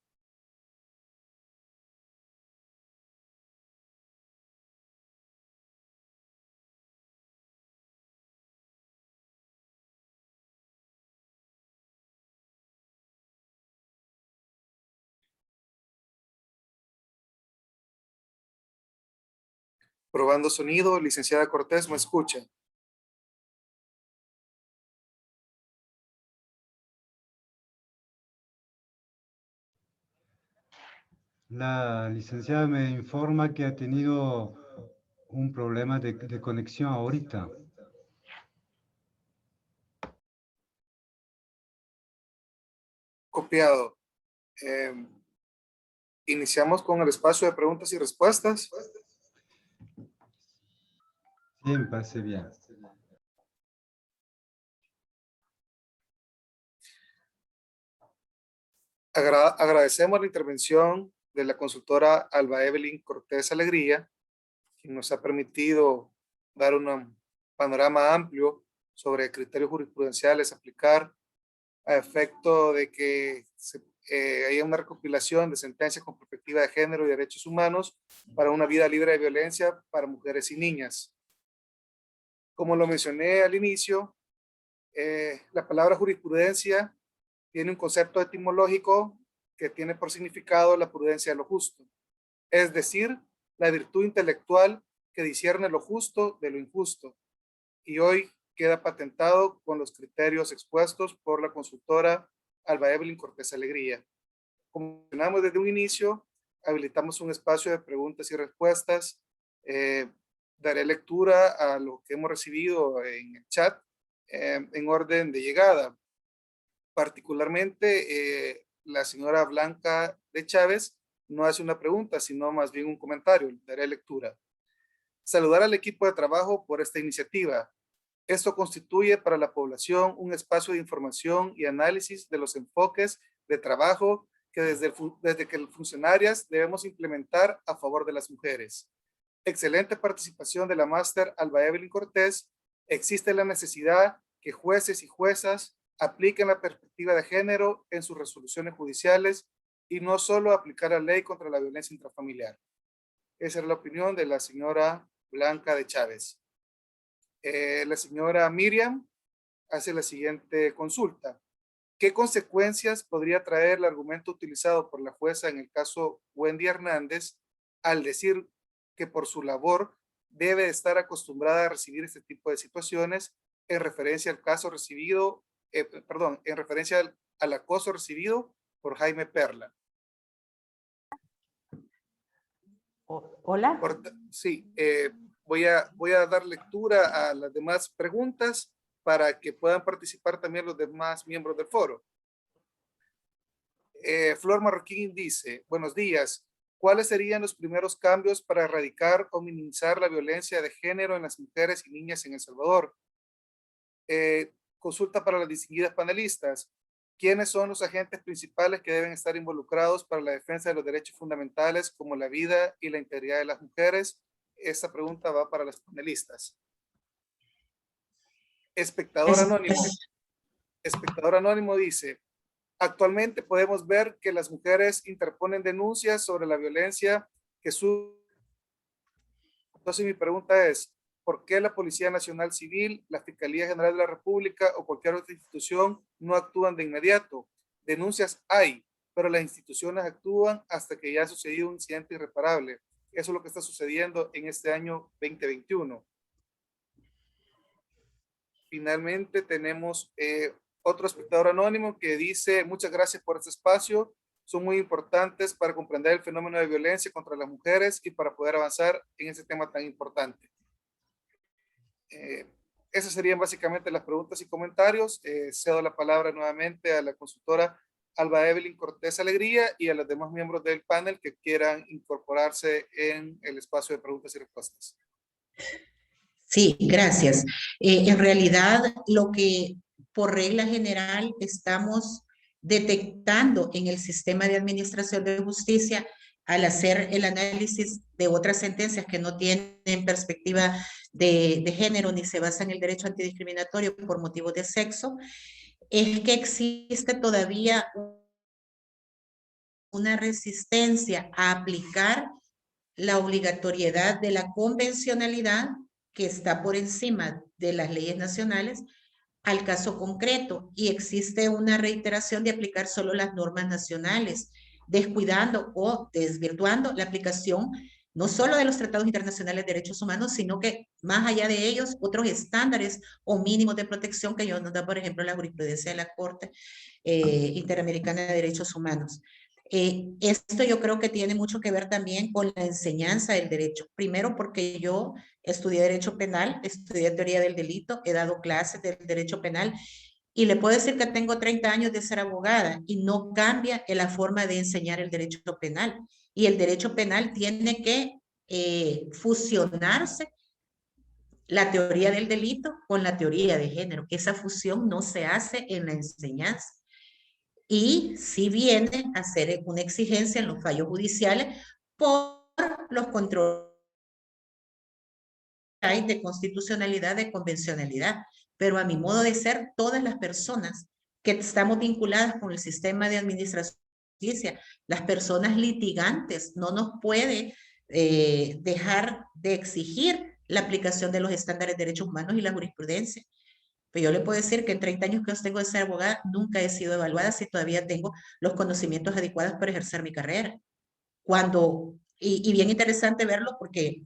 Probando sonido, licenciada Cortés, ¿me escucha? La licenciada me informa que ha tenido un problema de conexión ahorita. Copiado. Iniciamos con el espacio de preguntas y respuestas. Sí, me parece bien. Agradecemos la intervención de la consultora Alba Evelyn Cortés Alegría, quien nos ha permitido dar un panorama amplio sobre criterios jurisprudenciales a aplicar a efecto de que haya una recopilación de sentencias con perspectiva de género y derechos humanos para una vida libre de violencia para mujeres y niñas. Como lo mencioné al inicio, la palabra jurisprudencia tiene un concepto etimológico que tiene por significado la prudencia de lo justo, es decir, la virtud intelectual que discierne lo justo de lo injusto, y hoy queda patentado con los criterios expuestos por la consultora Alba Evelyn Cortés Alegría. Como mencionamos desde un inicio, habilitamos un espacio de preguntas y respuestas. Daré lectura a lo que hemos recibido en el chat en orden de llegada. Particularmente, la señora Blanca de Chávez no hace una pregunta, sino más bien un comentario. Daré lectura. Saludar al equipo de trabajo por esta iniciativa. Esto constituye para la población un espacio de información y análisis de los enfoques de trabajo que desde que las funcionarias debemos implementar a favor de las mujeres. Excelente participación de la máster Alba Evelyn Cortés. Existe la necesidad que jueces y juezas apliquen la perspectiva de género en sus resoluciones judiciales y no solo aplicar la ley contra la violencia intrafamiliar. Esa es la opinión de la señora Blanca de Chávez. La señora Miriam hace la siguiente consulta. ¿Qué consecuencias podría traer el argumento utilizado por la jueza en el caso Wendy Hernández al decir que por su labor debe estar acostumbrada a recibir este tipo de situaciones en referencia al caso recibido, en referencia al acoso recibido por Jaime Perla? Hola. Sí, voy a dar lectura a las demás preguntas para que puedan participar también los demás miembros del foro. Flor Marroquín dice, buenos días, ¿cuáles serían los primeros cambios para erradicar o minimizar la violencia de género en las mujeres y niñas en El Salvador? Consulta para las distinguidas panelistas. ¿Quiénes son los agentes principales que deben estar involucrados para la defensa de los derechos fundamentales como la vida y la integridad de las mujeres? Esta pregunta va para las panelistas. Espectador anónimo dice, actualmente podemos ver que las mujeres interponen denuncias sobre la violencia que sufren. Entonces mi pregunta es, ¿por qué la Policía Nacional Civil, la Fiscalía General de la República o cualquier otra institución no actúan de inmediato? Denuncias hay, pero las instituciones actúan hasta que ya ha sucedido un incidente irreparable. Eso es lo que está sucediendo en este año 2021. Finalmente tenemos otro espectador anónimo que dice, muchas gracias por este espacio. Son muy importantes para comprender el fenómeno de violencia contra las mujeres y para poder avanzar en ese tema tan importante. Esas serían básicamente las preguntas y comentarios. Cedo la palabra nuevamente a la consultora Alba Evelyn Cortés Alegría y a los demás miembros del panel que quieran incorporarse en el espacio de preguntas y respuestas. Sí, gracias. En realidad, lo que por regla general estamos detectando en el sistema de administración de justicia al hacer el análisis de otras sentencias que no tienen perspectiva de género ni se basan en el derecho antidiscriminatorio por motivos de sexo, es que existe todavía una resistencia a aplicar la obligatoriedad de la convencionalidad que está por encima de las leyes nacionales al caso concreto, y existe una reiteración de aplicar solo las normas nacionales, descuidando o desvirtuando la aplicación no solo de los tratados internacionales de derechos humanos, sino que más allá de ellos, otros estándares o mínimos de protección que nos da, por ejemplo, la jurisprudencia de la Corte Interamericana de Derechos Humanos. Esto yo creo que tiene mucho que ver también con la enseñanza del derecho. Primero porque yo estudié Derecho Penal, estudié Teoría del Delito, he dado clases de Derecho Penal y le puedo decir que tengo 30 años de ser abogada y no cambia en la forma de enseñar el Derecho Penal. Y el Derecho Penal tiene que fusionarse la teoría del delito con la teoría de género. Esa fusión no se hace en la enseñanza. Y sí viene a ser una exigencia en los fallos judiciales por los controles de constitucionalidad, de convencionalidad. Pero a mi modo de ser, todas las personas que estamos vinculadas con el sistema de administración de justicia, las personas litigantes, no nos puede dejar de exigir la aplicación de los estándares de derechos humanos y la jurisprudencia. Pero yo le puedo decir que en 30 años que yo tengo de ser abogada, nunca he sido evaluada si todavía tengo los conocimientos adecuados para ejercer mi carrera. Y bien interesante verlo porque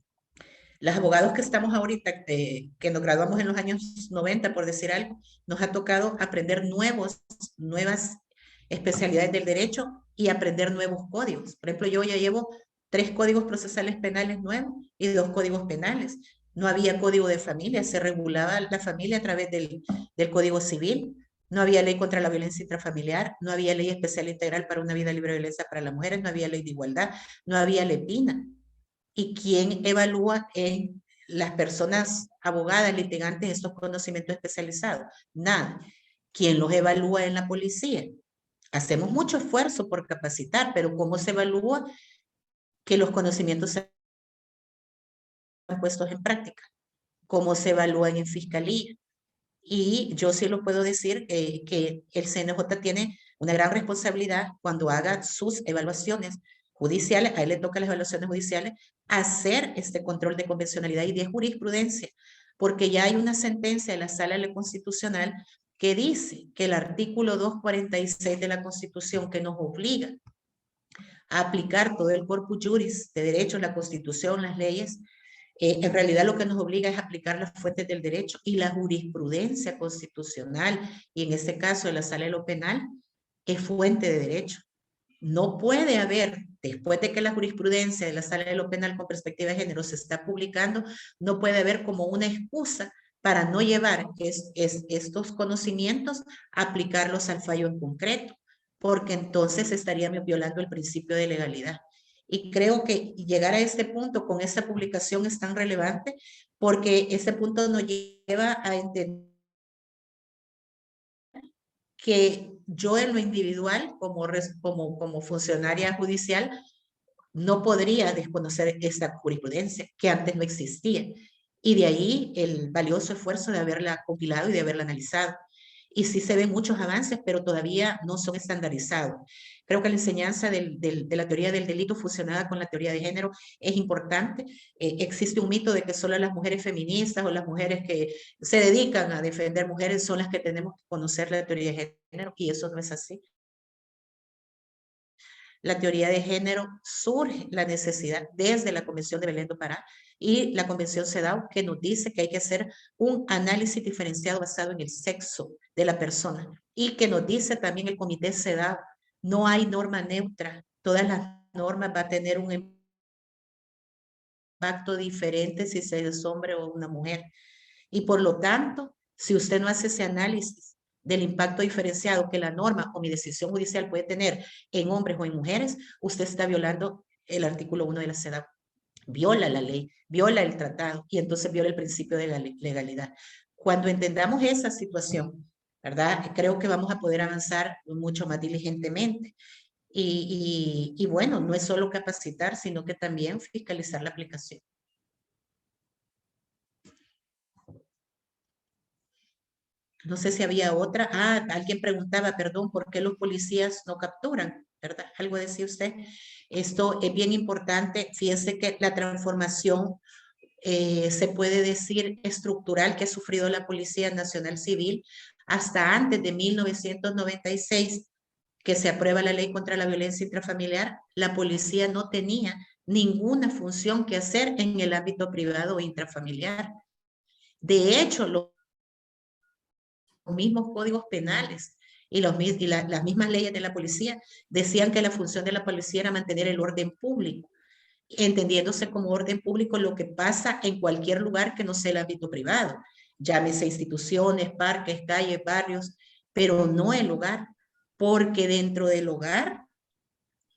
los abogados que estamos ahorita, que nos graduamos en los años 90, por decir algo, nos ha tocado aprender nuevas especialidades del derecho y aprender nuevos códigos. Por ejemplo, yo ya llevo 3 códigos procesales penales nuevos y 2 códigos penales. No había código de familia, se regulaba la familia a través del Código Civil. No había ley contra la violencia intrafamiliar, no había ley especial integral para una vida libre de violencia para las mujeres, no había ley de igualdad, no había ley PINA. ¿Y quién evalúa en las personas abogadas, litigantes, estos conocimientos especializados? Nada. ¿Quién los evalúa en la policía? Hacemos mucho esfuerzo por capacitar, pero ¿cómo se evalúa que los conocimientos sean puestos en práctica? ¿Cómo se evalúan en fiscalía? Y yo sí lo puedo decir que el CNJ tiene una gran responsabilidad cuando haga sus evaluaciones judiciales, a él le toca las evaluaciones judiciales, hacer este control de convencionalidad y de jurisprudencia, porque ya hay una sentencia de la Sala de lo Constitucional que dice que el artículo 246 de la Constitución, que nos obliga a aplicar todo el corpus juris de derechos, la Constitución, las leyes, en realidad lo que nos obliga es aplicar las fuentes del derecho y la jurisprudencia constitucional, y en este caso de la Sala de lo Penal, es fuente de derecho. No puede haber, después de que la jurisprudencia de la Sala de lo Penal con perspectiva de género se está publicando, no puede haber como una excusa para no llevar estos conocimientos a aplicarlos al fallo en concreto, porque entonces estaríamos violando el principio de legalidad. Y creo que llegar a este punto con esta publicación es tan relevante porque este punto nos lleva a entender que yo en lo individual, como funcionaria judicial, no podría desconocer esta jurisprudencia que antes no existía. Y de ahí el valioso esfuerzo de haberla compilado y de haberla analizado. Y sí se ven muchos avances, pero todavía no son estandarizados. Creo que la enseñanza de la teoría del delito fusionada con la teoría de género es importante. Existe un mito de que solo las mujeres feministas o las mujeres que se dedican a defender mujeres son las que tenemos que conocer la teoría de género, y eso no es así. La teoría de género surge la necesidad desde la Convención de Belén do Pará y la Convención CEDAW, que nos dice que hay que hacer un análisis diferenciado basado en el sexo de la persona, y que nos dice también el Comité CEDAW, no hay norma neutra, todas las normas van a tener un impacto diferente si es hombre o una mujer. Y por lo tanto, si usted no hace ese análisis del impacto diferenciado que la norma o mi decisión judicial puede tener en hombres o en mujeres, usted está violando el artículo 1 de la CEDAW. Viola la ley, viola el tratado y entonces viola el principio de legalidad. Cuando entendamos esa situación, ¿verdad? Creo que vamos a poder avanzar mucho más diligentemente. Y bueno, no es solo capacitar, sino que también fiscalizar la aplicación. No sé si había otra. Ah, alguien preguntaba, perdón, ¿por qué los policías no capturan? ¿Verdad? Algo decía usted. Esto es bien importante. Fíjense que la transformación se puede decir estructural que ha sufrido la Policía Nacional Civil hasta antes de 1996, que se aprueba la ley contra la violencia intrafamiliar, la policía no tenía ninguna función que hacer en el ámbito privado o intrafamiliar. De hecho, los mismos códigos penales y las mismas leyes de la policía decían que la función de la policía era mantener el orden público, entendiéndose como orden público lo que pasa en cualquier lugar que no sea el ámbito privado, llámese instituciones, parques, calles, barrios, pero no el hogar, porque dentro del hogar,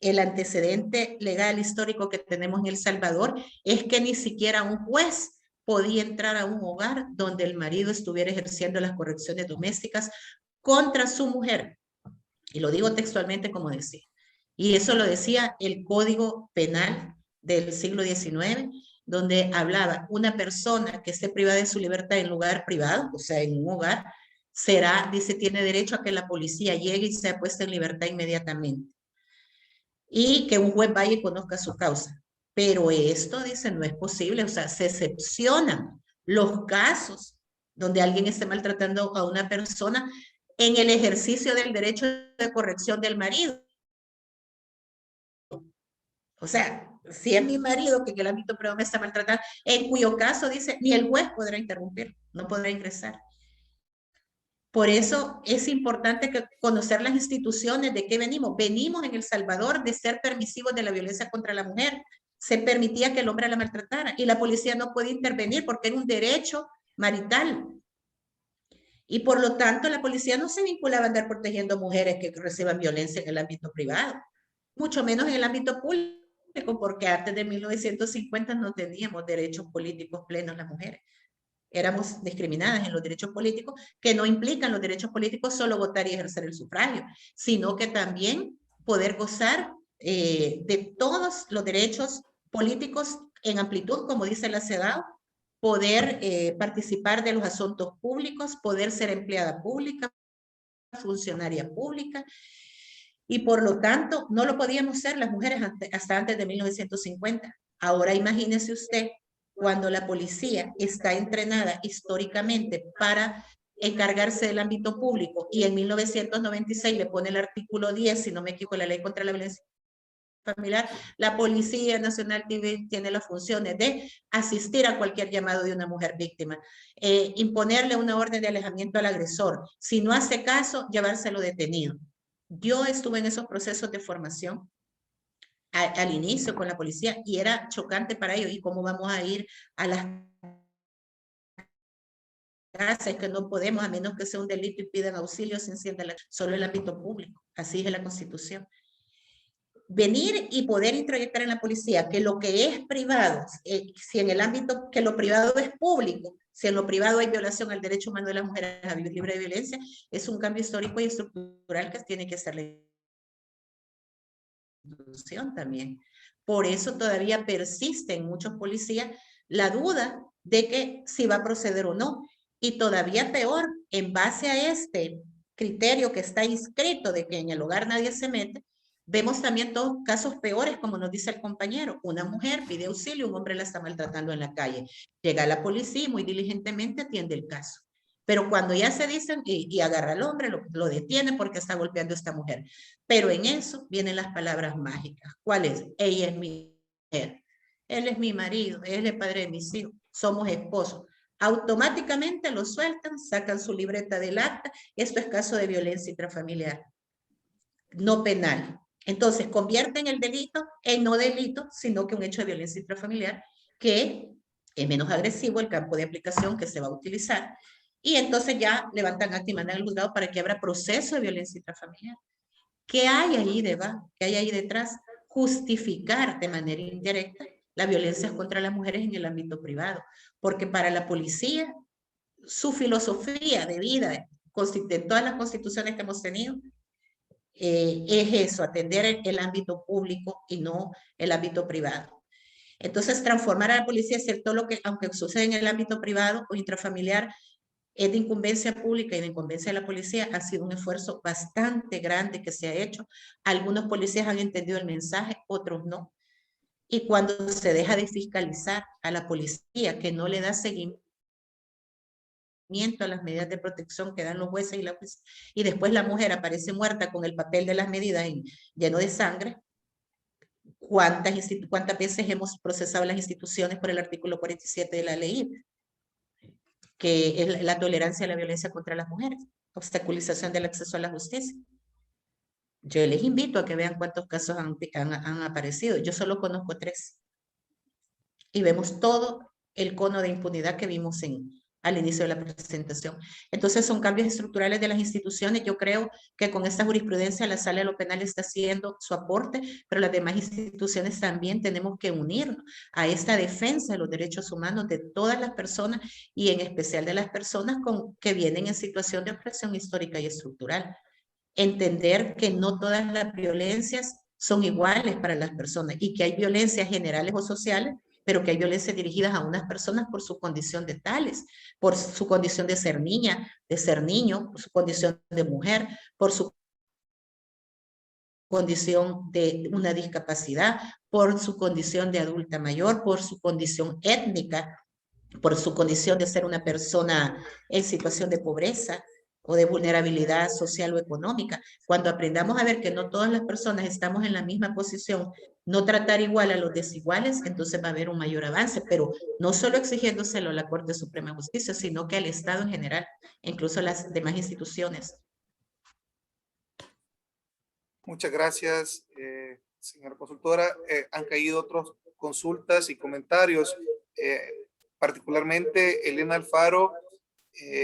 el antecedente legal histórico que tenemos en El Salvador es que ni siquiera un juez podía entrar a un hogar donde el marido estuviera ejerciendo las correcciones domésticas contra su mujer. Y lo digo textualmente como decía. Y eso lo decía el Código Penal del siglo XIX, donde hablaba una persona que esté privada de su libertad en lugar privado, o sea, en un hogar, será, dice, tiene derecho a que la policía llegue y sea puesta en libertad inmediatamente. Y que un juez vaya y conozca su causa. Pero esto, dice, no es posible, o sea, se excepcionan los casos donde alguien esté maltratando a una persona en el ejercicio del derecho de corrección del marido. O sea, si es mi marido que en el ámbito privado me está maltratando, en cuyo caso dice, ni el juez podrá interrumpir, no podrá ingresar. Por eso es importante conocer las instituciones de qué venimos. Venimos en El Salvador de ser permisivos de la violencia contra la mujer. Se permitía que el hombre la maltratara y la policía no podía intervenir porque era un derecho marital. Y por lo tanto la policía no se vinculaba a andar protegiendo mujeres que reciban violencia en el ámbito privado, mucho menos en el ámbito público, porque antes de 1950 no teníamos derechos políticos plenos las mujeres. Éramos discriminadas en los derechos políticos, que no implican los derechos políticos solo votar y ejercer el sufragio, sino que también poder gozar de todos los derechos políticos en amplitud, como dice la CEDAW, poder participar de los asuntos públicos, poder ser empleada pública, funcionaria pública, y por lo tanto no lo podíamos ser las mujeres hasta antes de 1950. Ahora imagínese usted cuando la policía está entrenada históricamente para encargarse del ámbito público y en 1996 le pone el artículo 10, si no me equivoco, la ley contra la violencia familiar, la Policía Nacional tiene las funciones de asistir a cualquier llamado de una mujer víctima, imponerle una orden de alejamiento al agresor, si no hace caso, llevárselo detenido. Yo estuve en esos procesos de formación al inicio con la policía y era chocante para ellos. ¿Y cómo vamos a ir a las casas? Que no podemos, a menos que sea un delito y pidan auxilio, se encienda solo el ámbito público. Así es la Constitución. Venir y poder introyectar en la policía que lo que es privado, si en el ámbito que lo privado es público, si en lo privado hay violación al derecho humano de las mujeres a vivir libre de violencia, es un cambio histórico y estructural que tiene que hacer la institución también. Por eso todavía persiste en muchos policías la duda de que si va a proceder o no. Y todavía peor, en base a este criterio que está inscrito de que en el hogar nadie se mete, vemos también todos casos peores, como nos dice el compañero. Una mujer pide auxilio, un hombre la está maltratando en la calle. Llega la policía y muy diligentemente atiende el caso. Pero cuando ya se dicen y agarra al hombre, lo detiene porque está golpeando a esta mujer. Pero en eso vienen las palabras mágicas. ¿Cuál es? Ella es mi mujer. Él es mi marido. Él es el padre de mis hijos. Somos esposos. Automáticamente lo sueltan, sacan su libreta del acta. Esto es caso de violencia intrafamiliar, no penal. Entonces, convierten el delito en no delito, sino que un hecho de violencia intrafamiliar que es menos agresivo el campo de aplicación que se va a utilizar. y entonces ya levantan acta y mandan al juzgado para que abra proceso de violencia intrafamiliar. ¿Qué hay ahí debajo? ¿Qué hay ahí detrás? Justificar de manera indirecta la violencia contra las mujeres en el ámbito privado, porque para la policía, su filosofía de vida, de todas las constituciones que hemos tenido, es eso, atender el ámbito público y no el ámbito privado. Entonces, transformar a la policía, hacer todo lo que, aunque sucede en el ámbito privado o intrafamiliar, es de incumbencia pública y de incumbencia de la policía, ha sido un esfuerzo bastante grande que se ha hecho. Algunos policías han entendido el mensaje, otros no. Y cuando se deja de fiscalizar a la policía, que no le da seguimiento a las medidas de protección que dan los jueces y después la mujer aparece muerta con el papel de las medidas lleno de sangre, ¿cuántas veces hemos procesado las instituciones por el artículo 47 de la ley, que es la tolerancia a la violencia contra las mujeres, obstaculización del acceso a la justicia? Yo les invito a que vean cuántos casos han aparecido. Yo solo conozco 3. Y vemos todo el cono de impunidad que vimos al inicio de la presentación. Entonces son cambios estructurales de las instituciones. Yo creo que con esta jurisprudencia la Sala de lo Penal está haciendo su aporte, pero las demás instituciones también tenemos que unirnos a esta defensa de los derechos humanos de todas las personas y en especial de las personas que vienen en situación de opresión histórica y estructural. Entender que no todas las violencias son iguales para las personas y que hay violencias generales o sociales, pero que hay violencias dirigidas a unas personas por su condición de tales, por su condición de ser niña, de ser niño, por su condición de mujer, por su condición de una discapacidad, por su condición de adulta mayor, por su condición étnica, por su condición de ser una persona en situación de pobreza o de vulnerabilidad social o económica. Cuando aprendamos a ver que no todas las personas estamos en la misma posición, no tratar igual a los desiguales, entonces va a haber un mayor avance, pero no solo exigiéndoselo a la Corte Suprema de Justicia, sino que al Estado en general, incluso a las demás instituciones. Muchas gracias, señora consultora. Han caído otras consultas y comentarios. Particularmente, Elena Alfaro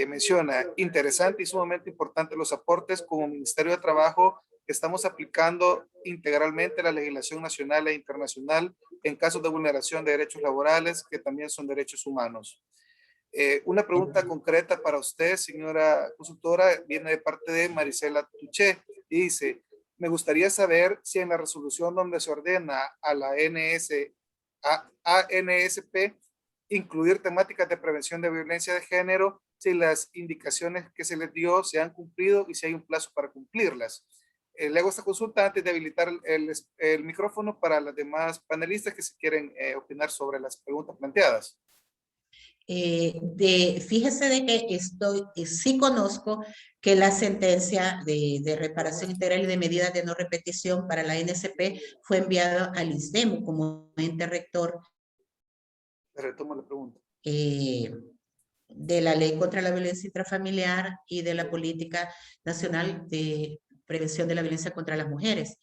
menciona, interesante y sumamente importante los aportes como Ministerio de Trabajo que estamos aplicando integralmente la legislación nacional e internacional en casos de vulneración de derechos laborales, que también son derechos humanos. Una pregunta concreta para usted, señora consultora, viene de parte de Marisela Tuché y dice, me gustaría saber si en la resolución donde se ordena a la ANSP incluir temáticas de prevención de violencia de género, si las indicaciones que se les dio se han cumplido y si hay un plazo para cumplirlas. Le hago esta consulta antes de habilitar el micrófono para las demás panelistas que se quieren opinar sobre las preguntas planteadas. Fíjese de que sí conozco que la sentencia de reparación integral y de medidas de no repetición para la NSP fue enviada al ISDEMU como ente rector. Retomo la pregunta. De la ley contra la violencia intrafamiliar y de la política nacional de prevención de la violencia contra las mujeres.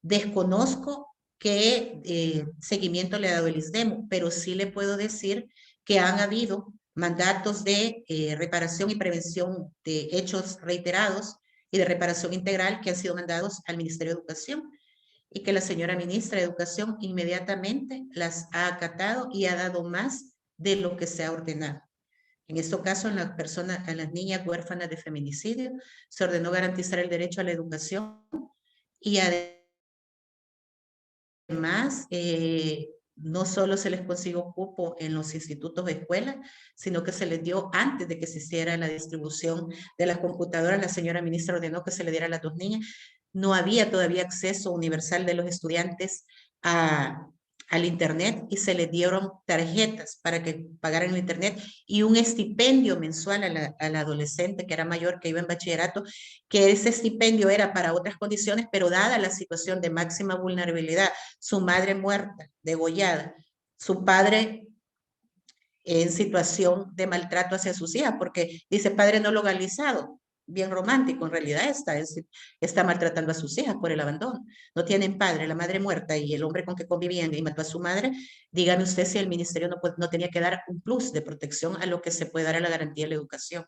Desconozco qué seguimiento le ha dado el ISDEMU, pero sí le puedo decir que han habido mandatos de reparación y prevención de hechos reiterados y de reparación integral que han sido mandados al Ministerio de Educación y que la señora ministra de Educación inmediatamente las ha acatado y ha dado más de lo que se ha ordenado. En este caso, en a las niñas huérfanas de feminicidio, se ordenó garantizar el derecho a la educación y además no solo se les consiguió cupo en los institutos de escuela, sino que se les dio antes de que se hiciera la distribución de las computadoras. La señora ministra ordenó que se le diera a las 2 niñas. No había todavía acceso universal de los estudiantes al internet y se les dieron tarjetas para que pagaran el internet y un estipendio mensual a la adolescente que era mayor, que iba en bachillerato, que ese estipendio era para otras condiciones, pero dada la situación de máxima vulnerabilidad, su madre muerta, degollada, su padre en situación de maltrato hacia sus hijas, porque dice padre no localizado, bien romántico, en realidad está maltratando a sus hijas por el abandono. No tienen padre, la madre muerta y el hombre con que convivían y mató a su madre. Dígame usted si el ministerio no tenía que dar un plus de protección a lo que se puede dar a la garantía de la educación.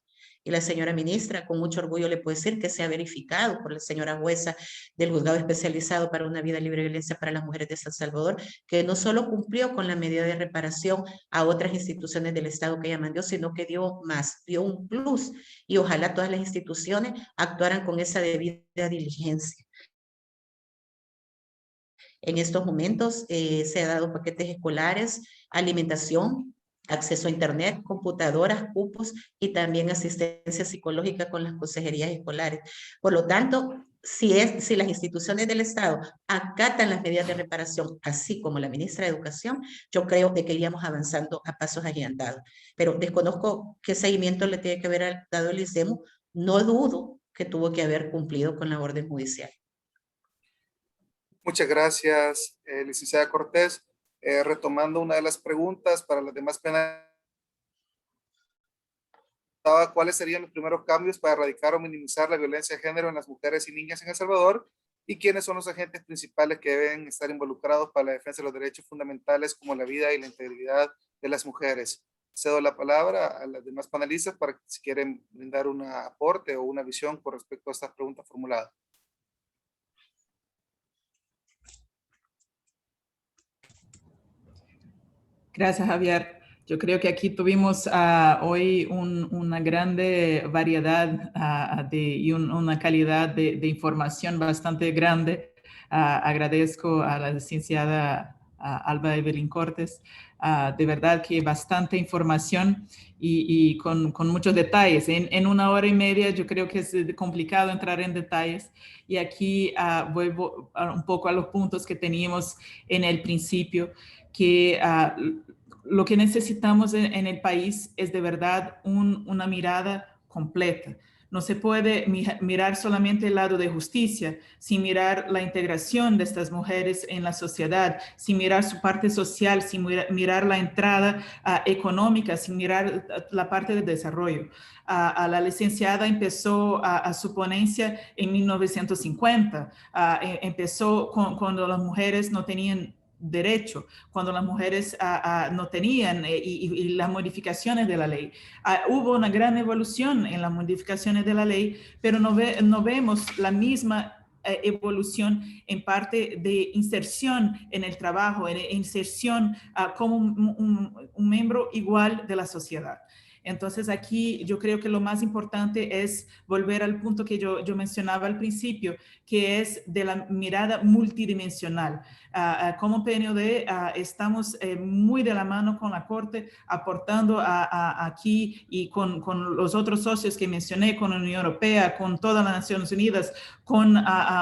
Y la señora ministra, con mucho orgullo le puede decir que se ha verificado por la señora jueza del Juzgado Especializado para una Vida Libre de Violencia para las Mujeres de San Salvador, que no solo cumplió con la medida de reparación a otras instituciones del Estado que ella mandó, sino que dio más, dio un plus. Y ojalá todas las instituciones actuaran con esa debida diligencia. En estos momentos se han dado paquetes escolares, alimentación, acceso a internet, computadoras, cupos y también asistencia psicológica con las consejerías escolares. Por lo tanto, si las instituciones del Estado acatan las medidas de reparación, así como la ministra de Educación, yo creo que iríamos avanzando a pasos agigantados. Pero desconozco qué seguimiento le tiene que haber dado el ISEMU. No dudo que tuvo que haber cumplido con la orden judicial. Muchas gracias, licenciada Cortés. Retomando una de las preguntas para las demás penales, ¿cuáles serían los primeros cambios para erradicar o minimizar la violencia de género en las mujeres y niñas en El Salvador? ¿Y quiénes son los agentes principales que deben estar involucrados para la defensa de los derechos fundamentales como la vida y la integridad de las mujeres? Cedo la palabra a las demás panelistas para que si quieren brindar un aporte o una visión con respecto a estas preguntas formuladas. Gracias, Javier. Yo creo que aquí tuvimos hoy una grande variedad y una calidad de información bastante grande. Agradezco a la licenciada Alba Evelyn Cortés. De verdad que bastante información y con muchos detalles. En 1 hora y media yo creo que es complicado entrar en detalles. Y aquí vuelvo un poco a los puntos que teníamos en el principio, que lo que necesitamos en el país es de verdad una mirada completa. No se puede mirar solamente el lado de justicia, sin mirar la integración de estas mujeres en la sociedad, sin mirar su parte social, sin mirar la entrada económica, sin mirar la parte de desarrollo. La licenciada empezó su ponencia en 1950. Empezó cuando las mujeres no tenían derecho, cuando las mujeres no tenían y las modificaciones de la ley. Hubo una gran evolución en las modificaciones de la ley, pero no vemos la misma evolución en parte de inserción en el trabajo, en inserción como un miembro igual de la sociedad. Entonces aquí yo creo que lo más importante es volver al punto que yo mencionaba al principio, que es de la mirada multidimensional. Como PNUD estamos muy de la mano con la Corte, aportando aquí y con los otros socios que mencioné, con la Unión Europea, con todas las Naciones Unidas, con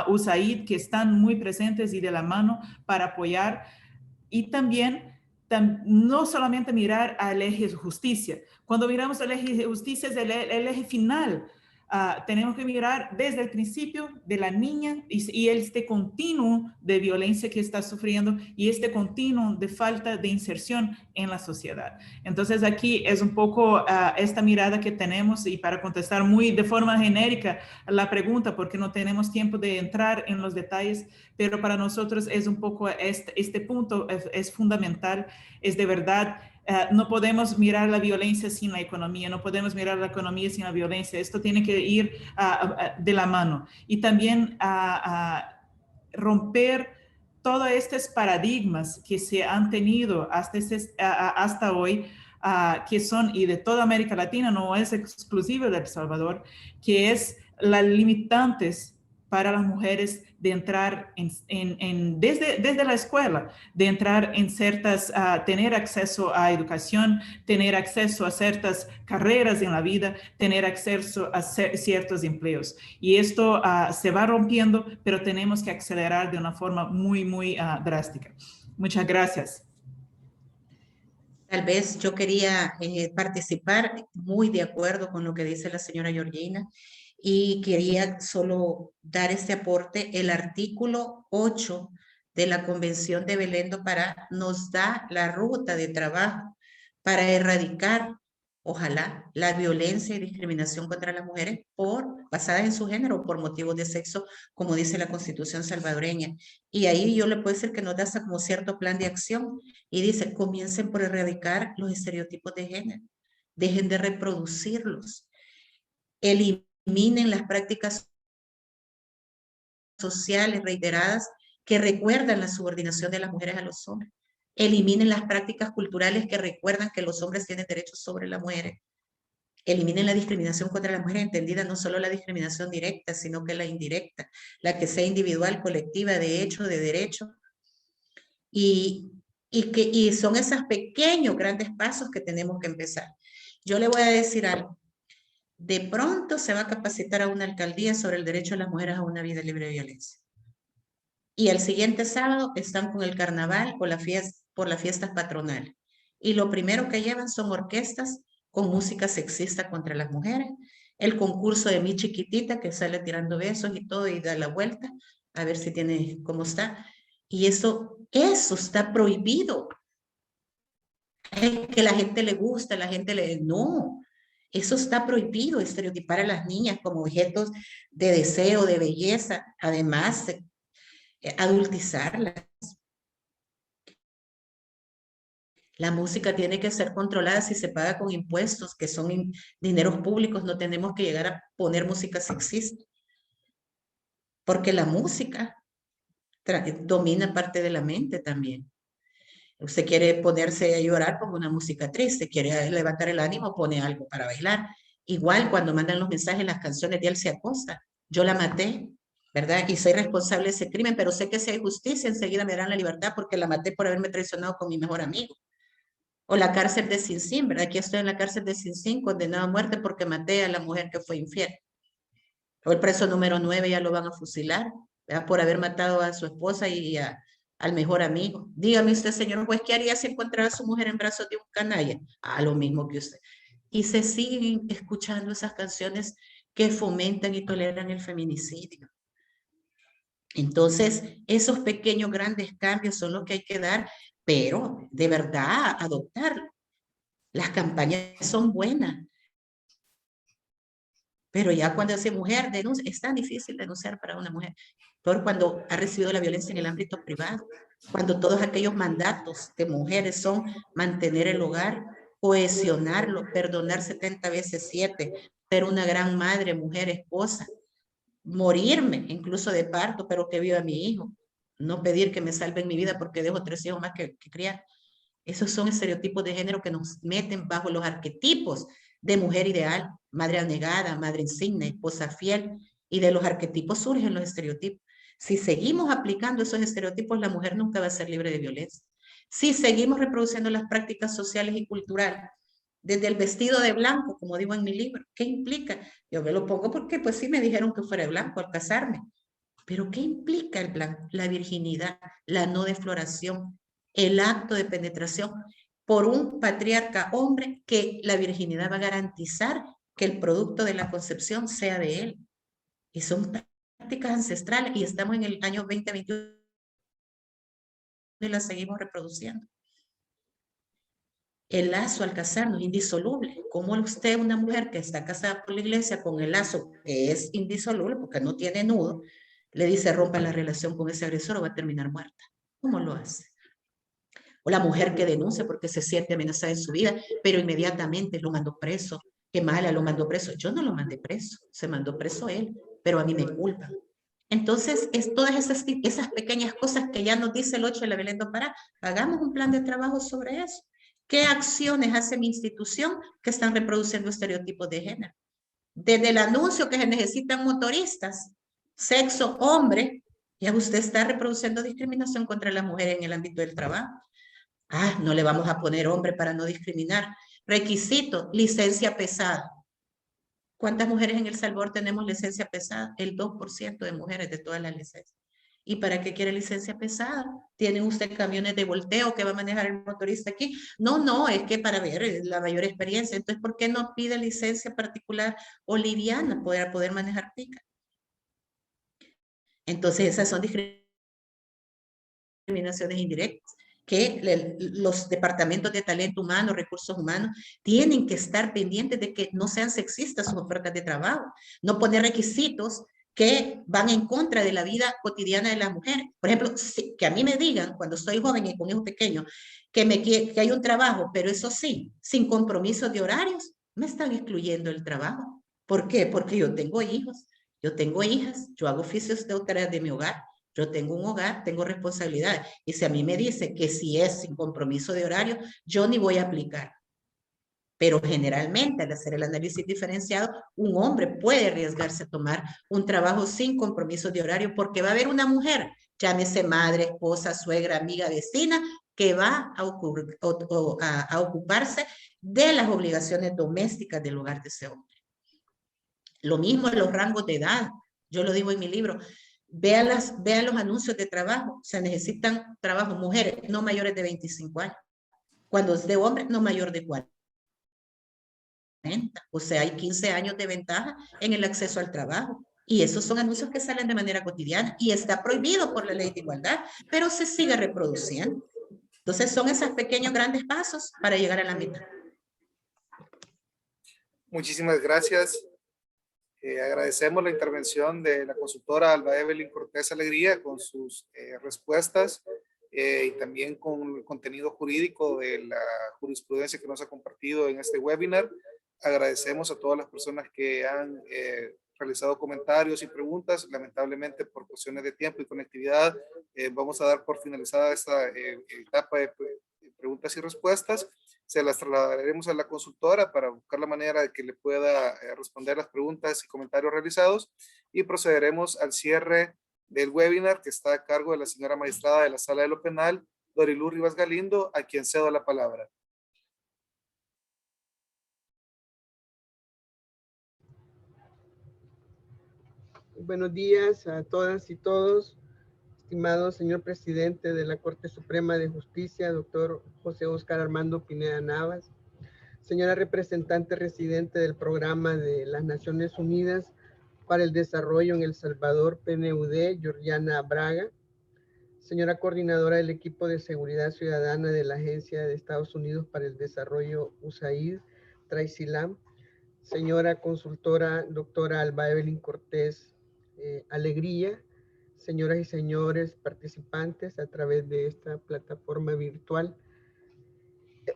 USAID, que están muy presentes y de la mano para apoyar. Y también no solamente mirar al eje de justicia. Cuando miramos al eje de justicia es el eje final. Tenemos que mirar desde el principio de la niña y este continuo de violencia que está sufriendo y este continuo de falta de inserción en la sociedad. Entonces aquí es un poco esta mirada que tenemos, y para contestar muy de forma genérica la pregunta, porque no tenemos tiempo de entrar en los detalles, pero para nosotros es un poco este punto es fundamental, es de verdad. No podemos mirar la violencia sin la economía, no podemos mirar la economía sin la violencia. Esto tiene que ir de la mano. Y también romper todos estos paradigmas que se han tenido hasta hoy, que son, y de toda América Latina, no es exclusivo de El Salvador, que es las limitantes para las mujeres de entrar desde la escuela, de entrar en tener acceso a educación, tener acceso a ciertas carreras en la vida, tener acceso a ciertos empleos. Y esto se va rompiendo, pero tenemos que acelerar de una forma muy, muy drástica. Muchas gracias. Tal vez yo quería participar, muy de acuerdo con lo que dice la señora Georgina, y quería solo dar este aporte. El artículo 8 de la Convención de Belém do Pará nos da la ruta de trabajo para erradicar, ojalá, la violencia y discriminación contra las mujeres basadas en su género, por motivos de sexo, como dice la Constitución salvadoreña. Y ahí yo le puedo decir que nos da como cierto plan de acción y dice: comiencen por erradicar los estereotipos de género, dejen de reproducirlos. eliminen las prácticas sociales reiteradas que recuerdan la subordinación de las mujeres a los hombres. Eliminen las prácticas culturales que recuerdan que los hombres tienen derechos sobre las mujeres. Eliminen la discriminación contra las mujeres, entendida no solo la discriminación directa, sino que la indirecta, la que sea individual, colectiva, de hecho, de derecho. Y son esos pequeños, grandes pasos que tenemos que empezar. Yo le voy a decir algo. De pronto se va a capacitar a una alcaldía sobre el derecho de las mujeres a una vida libre de violencia. Y el siguiente sábado están con el carnaval o por las fiestas patronales. Y lo primero que llevan son orquestas con música sexista contra las mujeres, el concurso de Mi Chiquitita que sale tirando besos y todo y da la vuelta, a ver si tiene cómo está. Y eso está prohibido. Es que la gente le gusta, la gente le... No, eso está prohibido, estereotipar a las niñas como objetos de deseo, de belleza, además adultizarlas. La música tiene que ser controlada si se paga con impuestos, que son dineros públicos. No tenemos que llegar a poner música sexista, porque la música domina parte de la mente también. Usted quiere ponerse a llorar, ponga una música triste. Quiere levantar el ánimo, pone algo para bailar. Igual cuando mandan los mensajes, las canciones de Él se acosta. Yo la maté, ¿verdad? Y soy responsable de ese crimen, pero sé que si hay justicia, enseguida me darán la libertad porque la maté por haberme traicionado con mi mejor amigo. O la cárcel de Sing Sing, ¿verdad? Aquí estoy en la cárcel de Sing Sing, condenado a muerte porque maté a la mujer que fue infiel. O el preso número 9 ya lo van a fusilar, ¿verdad? Por haber matado a su esposa y al mejor amigo. Dígame usted, señor juez, ¿qué haría si encontrara a su mujer en brazos de un canalla? Lo mismo que usted. Y se siguen escuchando esas canciones que fomentan y toleran el feminicidio. Entonces, esos pequeños, grandes cambios son los que hay que dar, pero de verdad adoptarlo. Las campañas son buenas, pero ya cuando esa mujer denuncia, es tan difícil denunciar para una mujer, por cuando ha recibido la violencia en el ámbito privado, cuando todos aquellos mandatos de mujeres son mantener el hogar, cohesionarlo, perdonar 70 veces 7, ser una gran madre, mujer, esposa, morirme incluso de parto, pero que viva mi hijo, no pedir que me salven mi vida porque dejo 3 hijos más que criar. Esos son estereotipos de género que nos meten bajo los arquetipos de mujer ideal, madre anegada, madre insigne, esposa fiel, y de los arquetipos surgen los estereotipos. Si seguimos aplicando esos estereotipos, la mujer nunca va a ser libre de violencia. Si seguimos reproduciendo las prácticas sociales y culturales, desde el vestido de blanco, como digo en mi libro, ¿qué implica? Yo me lo pongo porque pues sí me dijeron que fuera de blanco al casarme. Pero ¿qué implica el blanco? La virginidad, la no defloración, el acto de penetración por un patriarca hombre que la virginidad va a garantizar que el producto de la concepción sea de él. Y son prácticas ancestrales y estamos en el año 2021 y las seguimos reproduciendo. El lazo al casarnos, indisoluble. ¿Cómo usted, una mujer que está casada por la iglesia con el lazo que es indisoluble porque no tiene nudo, le dice rompa la relación con ese agresor o va a terminar muerta? ¿Cómo lo hace? O la mujer que denuncia porque se siente amenazada en su vida, pero inmediatamente lo mandó preso. Qué mala, lo mandó preso. Yo no lo mandé preso, se mandó preso él, pero a mí me culpan. Entonces, es todas esas pequeñas cosas que ya nos dice el 8 de la Belén do Pará. Hagamos un plan de trabajo sobre eso. ¿Qué acciones hace mi institución que están reproduciendo estereotipos de género? Desde el anuncio que se necesitan motoristas, sexo, hombre, ya usted está reproduciendo discriminación contra las mujeres en el ámbito del trabajo. No le vamos a poner hombre para no discriminar. Requisito, licencia pesada. ¿Cuántas mujeres en El Salvador tenemos licencia pesada? El 2% de mujeres de todas las licencias. ¿Y para qué quiere licencia pesada? ¿Tiene usted camiones de volteo que va a manejar el motorista aquí? No, es que para ver la mayor experiencia. Entonces, ¿por qué no pide licencia particular o liviana para poder manejar pica? Entonces, esas son discriminaciones indirectas que los departamentos de talento humano, recursos humanos, tienen que estar pendientes de que no sean sexistas sus ofertas de trabajo, no poner requisitos que van en contra de la vida cotidiana de las mujeres. Por ejemplo, que a mí me digan, cuando soy joven y con hijos pequeños, que hay un trabajo, pero eso sí, sin compromiso de horarios, me están excluyendo el trabajo. ¿Por qué? Porque yo tengo hijos, yo tengo hijas, yo hago oficios de tareas de mi hogar, yo tengo un hogar, tengo responsabilidades. Y si a mí me dice que si es sin compromiso de horario, yo ni voy a aplicar. Pero generalmente, al hacer el análisis diferenciado, un hombre puede arriesgarse a tomar un trabajo sin compromiso de horario porque va a haber una mujer, llámese madre, esposa, suegra, amiga, vecina, que va a ocuparse de las obligaciones domésticas del hogar de ese hombre. Lo mismo en los rangos de edad. Yo lo digo en mi libro. Vean los anuncios de trabajo. Se necesitan trabajos mujeres no mayores de 25 años. Cuando es de hombres, no mayor de 40. O sea, hay 15 años de ventaja en el acceso al trabajo. Y esos son anuncios que salen de manera cotidiana y está prohibido por la ley de igualdad, pero se sigue reproduciendo. Entonces son esos pequeños grandes pasos para llegar a la meta. Muchísimas gracias. Agradecemos la intervención de la consultora Alba Evelyn Cortés Alegría con sus respuestas y también con el contenido jurídico de la jurisprudencia que nos ha compartido en este webinar. Agradecemos a todas las personas que han realizado comentarios y preguntas. Lamentablemente, por cuestiones de tiempo y conectividad, vamos a dar por finalizada esta etapa de preguntas y respuestas. Se las trasladaremos a la consultora para buscar la manera de que le pueda responder las preguntas y comentarios realizados y procederemos al cierre del webinar que está a cargo de la señora magistrada de la Sala de lo Penal, Doriluz Rivas Galindo, a quien cedo la palabra. Buenos días a todas y todos, estimado señor presidente de la Corte Suprema de Justicia, doctor José Óscar Armando Pineda Navas, señora representante residente del Programa de las Naciones Unidas para el Desarrollo en El Salvador, PNUD, Georgiana Braga, señora coordinadora del equipo de seguridad ciudadana de la Agencia de Estados Unidos para el Desarrollo USAID, Tracy Lam, señora consultora doctora Alba Evelyn Cortés Alegría, señoras y señores participantes a través de esta plataforma virtual.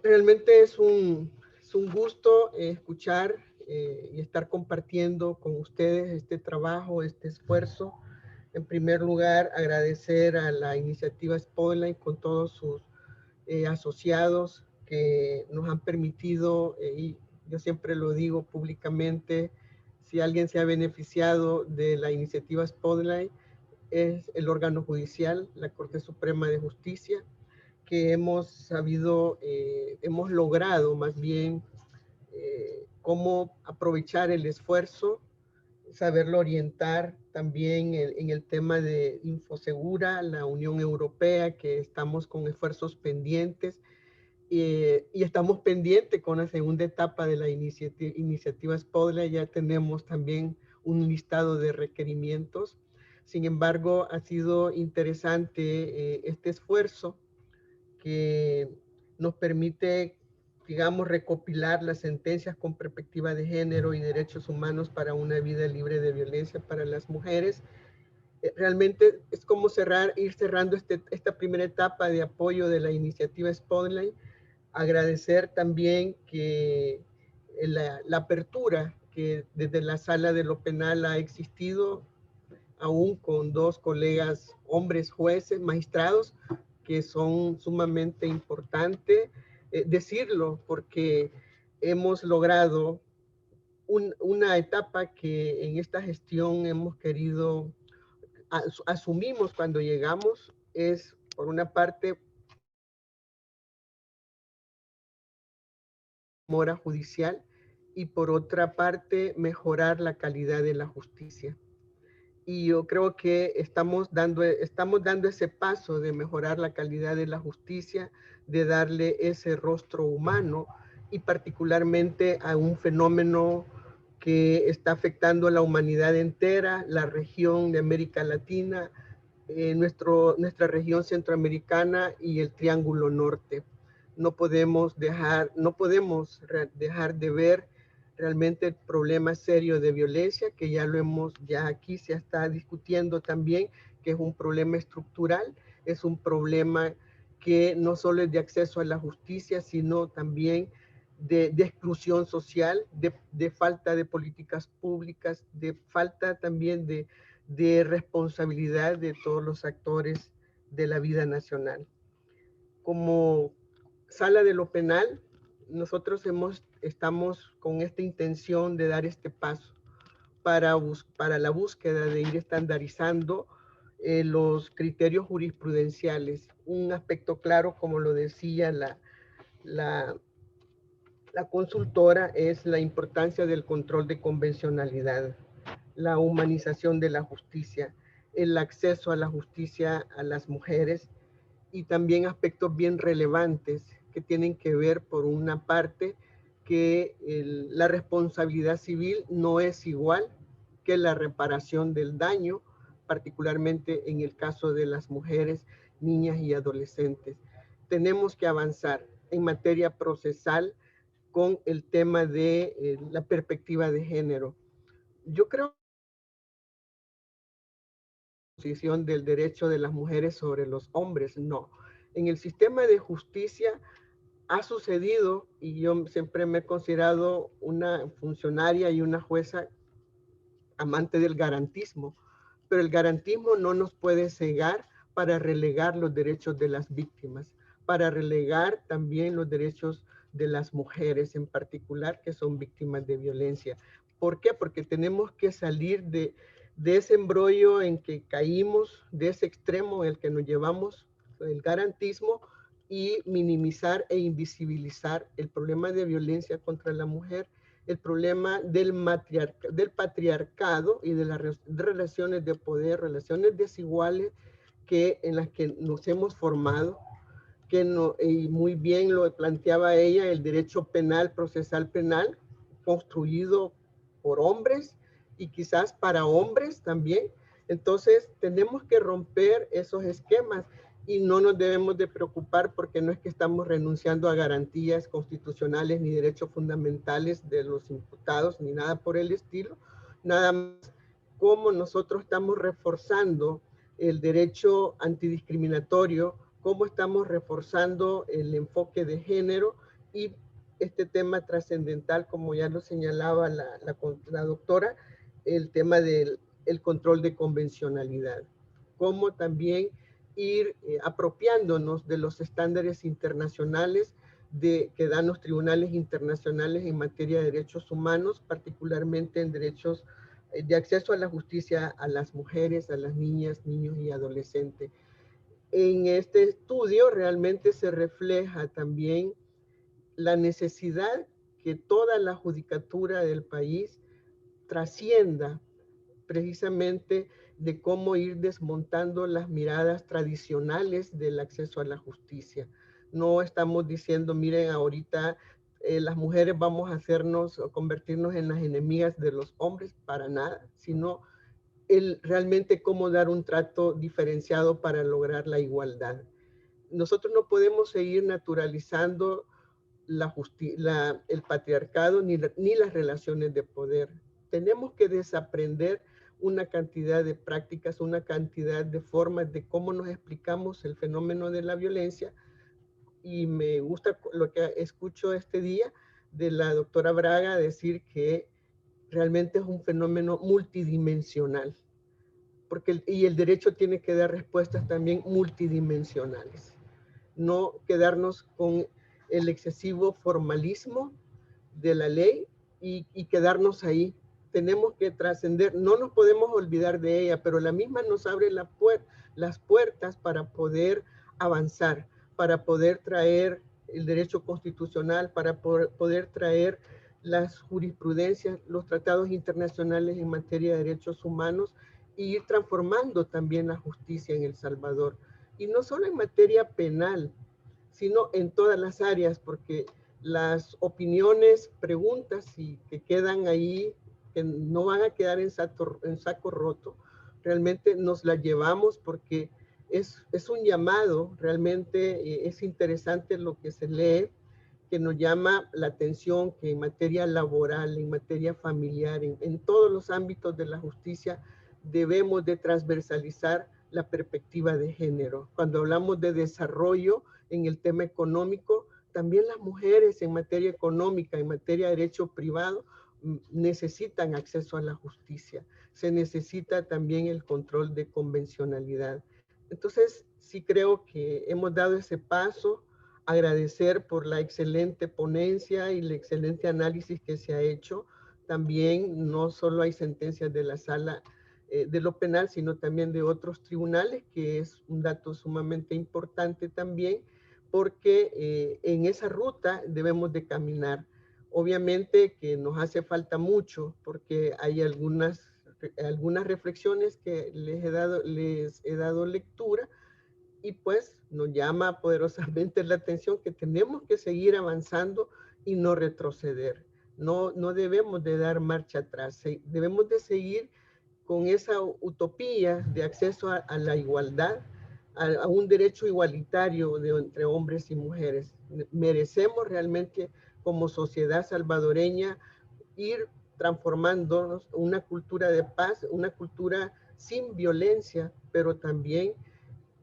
Realmente es un gusto escuchar y estar compartiendo con ustedes este trabajo, este esfuerzo. En primer lugar, agradecer a la iniciativa Spotlight con todos sus asociados que nos han permitido, y yo siempre lo digo públicamente, si alguien se ha beneficiado de la iniciativa Spotlight, es el órgano judicial, la Corte Suprema de Justicia, que hemos logrado más bien cómo aprovechar el esfuerzo, saberlo orientar también en el tema de Infosegura, la Unión Europea, que estamos con esfuerzos pendientes y estamos pendientes con la segunda etapa de la iniciativa Spotlight. Ya tenemos también un listado de requerimientos. Sin embargo, ha sido interesante este esfuerzo que nos permite, digamos, recopilar las sentencias con perspectiva de género y derechos humanos para una vida libre de violencia para las mujeres. Realmente es como ir cerrando esta primera etapa de apoyo de la iniciativa Spotlight. Agradecer también que la apertura que desde la Sala de lo Penal ha existido, aún con dos colegas hombres jueces, magistrados, que son sumamente importantes decirlo, porque hemos logrado una etapa que en esta gestión hemos querido, asumimos cuando llegamos, es por una parte mora judicial y por otra parte mejorar la calidad de la justicia. Y yo creo que estamos dando ese paso de mejorar la calidad de la justicia, de darle ese rostro humano y particularmente a un fenómeno que está afectando a la humanidad entera, la región de América Latina, nuestra región centroamericana y el Triángulo Norte. No podemos dejar de ver realmente el problema serio de violencia, que ya aquí se está discutiendo también, que es un problema estructural, es un problema que no solo es de acceso a la justicia, sino también de exclusión social, de falta de políticas públicas, de falta también de responsabilidad de todos los actores de la vida nacional. Como Sala de lo Penal, nosotros estamos con esta intención de dar este paso para la búsqueda de ir estandarizando los criterios jurisprudenciales. Un aspecto claro, como lo decía la consultora, es la importancia del control de convencionalidad, la humanización de la justicia, el acceso a la justicia a las mujeres y también aspectos bien relevantes que tienen que ver, por una parte, que la responsabilidad civil no es igual que la reparación del daño, particularmente en el caso de las mujeres, niñas y adolescentes. Tenemos que avanzar en materia procesal con el tema de la perspectiva de género. Yo creo posición del derecho de las mujeres sobre los hombres, no. En el sistema de justicia ha sucedido, y yo siempre me he considerado una funcionaria y una jueza amante del garantismo, pero el garantismo no nos puede cegar para relegar los derechos de las víctimas, para relegar también los derechos de las mujeres en particular que son víctimas de violencia. ¿Por qué? Porque tenemos que salir de ese embrollo en que caímos, de ese extremo en el que nos llevamos el garantismo, y minimizar e invisibilizar el problema de violencia contra la mujer, el problema del patriarcado y de las relaciones de poder, relaciones desiguales en las que nos hemos formado, y muy bien lo planteaba ella, el derecho penal, procesal penal, construido por hombres y quizás para hombres también. Entonces tenemos que romper esos esquemas y no nos debemos de preocupar, porque no es que estamos renunciando a garantías constitucionales ni derechos fundamentales de los imputados ni nada por el estilo, nada más como nosotros estamos reforzando el derecho antidiscriminatorio, cómo estamos reforzando el enfoque de género y este tema trascendental, como ya lo señalaba la doctora, el tema del control de convencionalidad, cómo también ir apropiándonos de los estándares internacionales que dan los tribunales internacionales en materia de derechos humanos, particularmente en derechos de acceso a la justicia a las mujeres, a las niñas, niños y adolescentes. En este estudio realmente se refleja también la necesidad que toda la judicatura del país trascienda precisamente de cómo ir desmontando las miradas tradicionales del acceso a la justicia. No estamos diciendo, miren, ahorita las mujeres vamos a convertirnos en las enemigas de los hombres, para nada, sino realmente cómo dar un trato diferenciado para lograr la igualdad. Nosotros no podemos seguir naturalizando el patriarcado ni las relaciones de poder. Tenemos que desaprender una cantidad de prácticas, una cantidad de formas de cómo nos explicamos el fenómeno de la violencia. Y me gusta lo que escucho este día de la doctora Braga decir que realmente es un fenómeno multidimensional, y el derecho tiene que dar respuestas también multidimensionales, no quedarnos con el excesivo formalismo de la ley y quedarnos ahí. Tenemos que trascender, no nos podemos olvidar de ella, pero la misma nos abre las puertas para poder avanzar, para poder traer el derecho constitucional, para poder traer las jurisprudencias, los tratados internacionales en materia de derechos humanos, e ir transformando también la justicia en El Salvador. Y no solo en materia penal, sino en todas las áreas, porque las opiniones, preguntas que quedan ahí, que no van a quedar en saco roto, realmente nos las llevamos porque es un llamado, realmente es interesante lo que se lee, que nos llama la atención que en materia laboral, en materia familiar, en todos los ámbitos de la justicia, debemos de transversalizar la perspectiva de género. Cuando hablamos de desarrollo en el tema económico, también las mujeres en materia económica, en materia de derecho privado, necesitan acceso a la justicia. Se necesita también el control de convencionalidad. Entonces, sí creo que hemos dado ese paso. Agradecer por la excelente ponencia y el excelente análisis que se ha hecho. También no solo hay sentencias de la sala de lo penal, sino también de otros tribunales, que es un dato sumamente importante también, porque en esa ruta debemos de caminar. Obviamente que nos hace falta mucho, porque hay algunas reflexiones que les he dado lectura, y pues nos llama poderosamente la atención que tenemos que seguir avanzando y no retroceder. No debemos de dar marcha atrás, debemos de seguir con esa utopía de acceso a la igualdad, a un derecho igualitario entre hombres y mujeres. Merecemos realmente como sociedad salvadoreña ir transformándonos una cultura de paz, una cultura sin violencia, pero también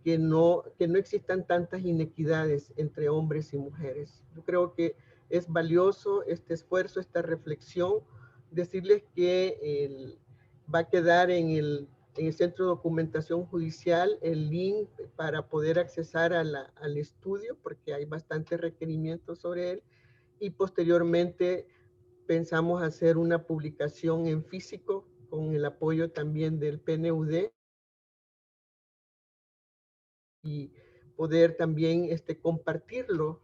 que no existan tantas inequidades entre hombres y mujeres. Yo creo que es valioso este esfuerzo, esta reflexión. Decirles que va a quedar en el Centro de Documentación Judicial el link para poder accesar al estudio, porque hay bastantes requerimientos sobre él, y posteriormente pensamos hacer una publicación en físico con el apoyo también del PNUD, y poder también compartirlo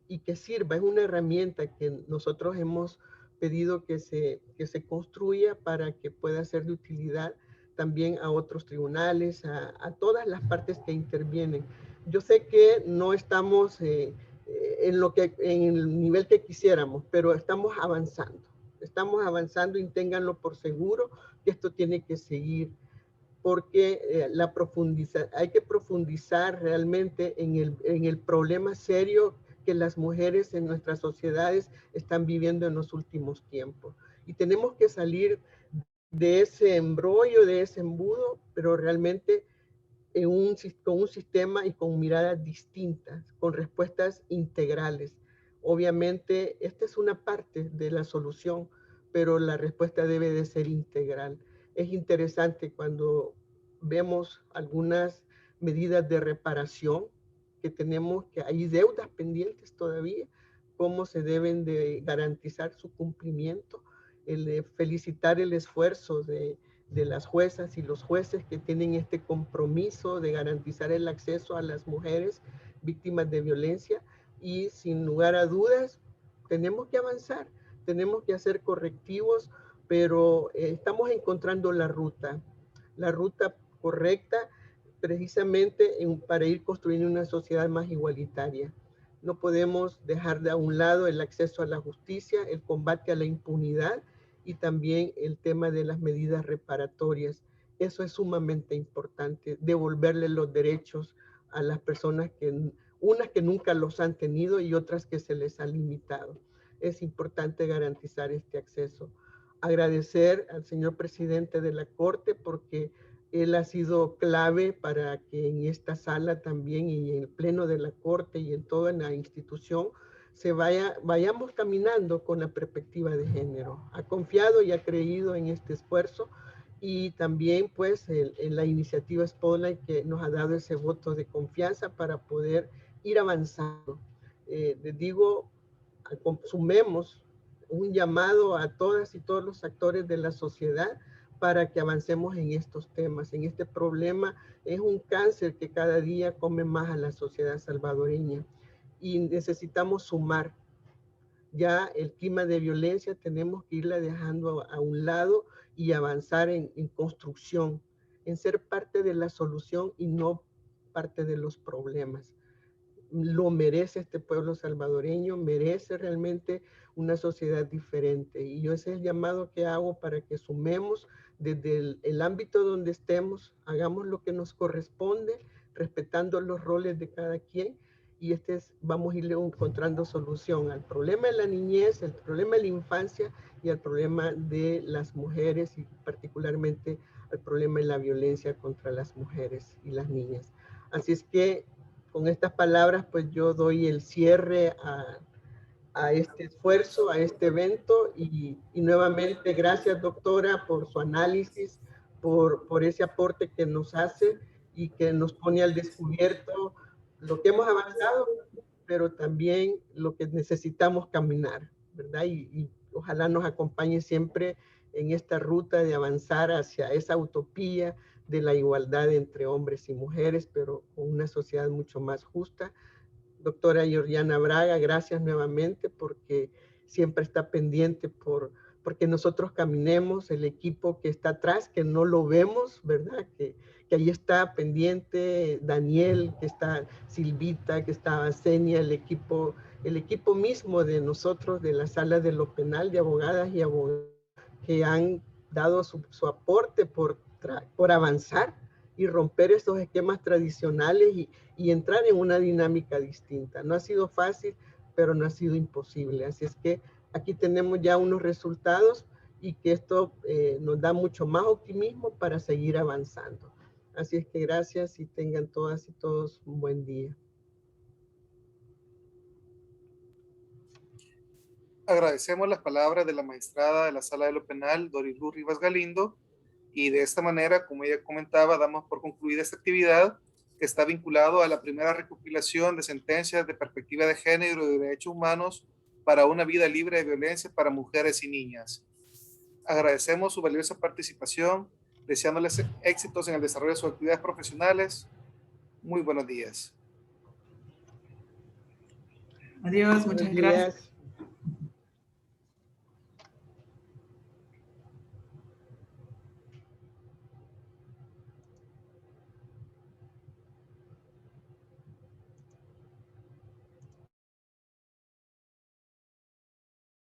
y que sirva. Es una herramienta que nosotros hemos pedido que se construya para que pueda ser de utilidad también a otros tribunales, a todas las partes que intervienen. Yo sé que no estamos en el nivel que quisiéramos, pero estamos avanzando y ténganlo por seguro que esto tiene que seguir, porque hay que profundizar realmente en el problema serio que las mujeres en nuestras sociedades están viviendo en los últimos tiempos. Y tenemos que salir de ese embrollo, de ese embudo, pero realmente con un sistema y con miradas distintas, con respuestas integrales. Obviamente, esta es una parte de la solución, pero la respuesta debe de ser integral. Es interesante cuando vemos algunas medidas de reparación que tenemos, que hay deudas pendientes todavía, cómo se deben de garantizar su cumplimiento, felicitar el esfuerzo de las juezas y los jueces que tienen este compromiso de garantizar el acceso a las mujeres víctimas de violencia, y sin lugar a dudas tenemos que avanzar, tenemos que hacer correctivos, pero estamos encontrando la ruta correcta precisamente para ir construyendo una sociedad más igualitaria. No podemos dejar de a un lado el acceso a la justicia, el combate a la impunidad y también el tema de las medidas reparatorias. Eso es sumamente importante, devolverle los derechos a las personas unas que nunca los han tenido y otras que se les ha limitado. Es importante garantizar este acceso. Agradecer al señor presidente de la Corte porque él ha sido clave para que en esta sala también y en el pleno de la Corte y en toda la institución vayamos caminando con la perspectiva de género. Ha confiado y ha creído en este esfuerzo, y también pues en la iniciativa Spotlight, que nos ha dado ese voto de confianza para poder ir avanzando. Les digo, sumemos un llamado a todas y todos los actores de la sociedad para que avancemos en estos temas. En este problema es un cáncer que cada día come más a la sociedad salvadoreña, y necesitamos sumar. Ya el clima de violencia tenemos que irla dejando a un lado y avanzar en construcción, en ser parte de la solución y no parte de los problemas. Lo merece este pueblo salvadoreño, merece realmente una sociedad diferente, y yo ese es el llamado que hago para que sumemos desde el ámbito donde estemos, hagamos lo que nos corresponde, respetando los roles de cada quien, y vamos a ir encontrando solución al problema de la niñez, el problema de la infancia y al problema de las mujeres, y particularmente al problema de la violencia contra las mujeres y las niñas. Así es que con estas palabras, pues yo doy el cierre a este esfuerzo, a este evento y nuevamente gracias, doctora, por su análisis, por ese aporte que nos hace y que nos pone al descubierto lo que hemos avanzado, pero también lo que necesitamos caminar, ¿verdad? Y ojalá nos acompañe siempre en esta ruta de avanzar hacia esa utopía de la igualdad entre hombres y mujeres, pero con una sociedad mucho más justa. Doctora Georgiana Braga, gracias nuevamente porque siempre está pendiente porque nosotros caminemos, el equipo que está atrás, que no lo vemos, ¿verdad? Que ahí está pendiente Daniel, que está Silvita, que está Senia, el equipo mismo de nosotros, de la sala de lo penal, de abogadas y abogados, que han dado su aporte por avanzar y romper esos esquemas tradicionales y entrar en una dinámica distinta. No ha sido fácil, pero no ha sido imposible. Así es que aquí tenemos ya unos resultados y que esto nos da mucho más optimismo para seguir avanzando. Así es que gracias y tengan todas y todos un buen día. Agradecemos las palabras de la magistrada de la Sala de lo Penal, Doris Luz Rivas Galindo, y de esta manera, como ella comentaba, damos por concluida esta actividad que está vinculado a la primera recopilación de sentencias de perspectiva de género y de derechos humanos para una vida libre de violencia para mujeres y niñas. Agradecemos su valiosa participación, deseándoles éxitos en el desarrollo de sus actividades profesionales. Muy buenos días. Adiós, muchas gracias.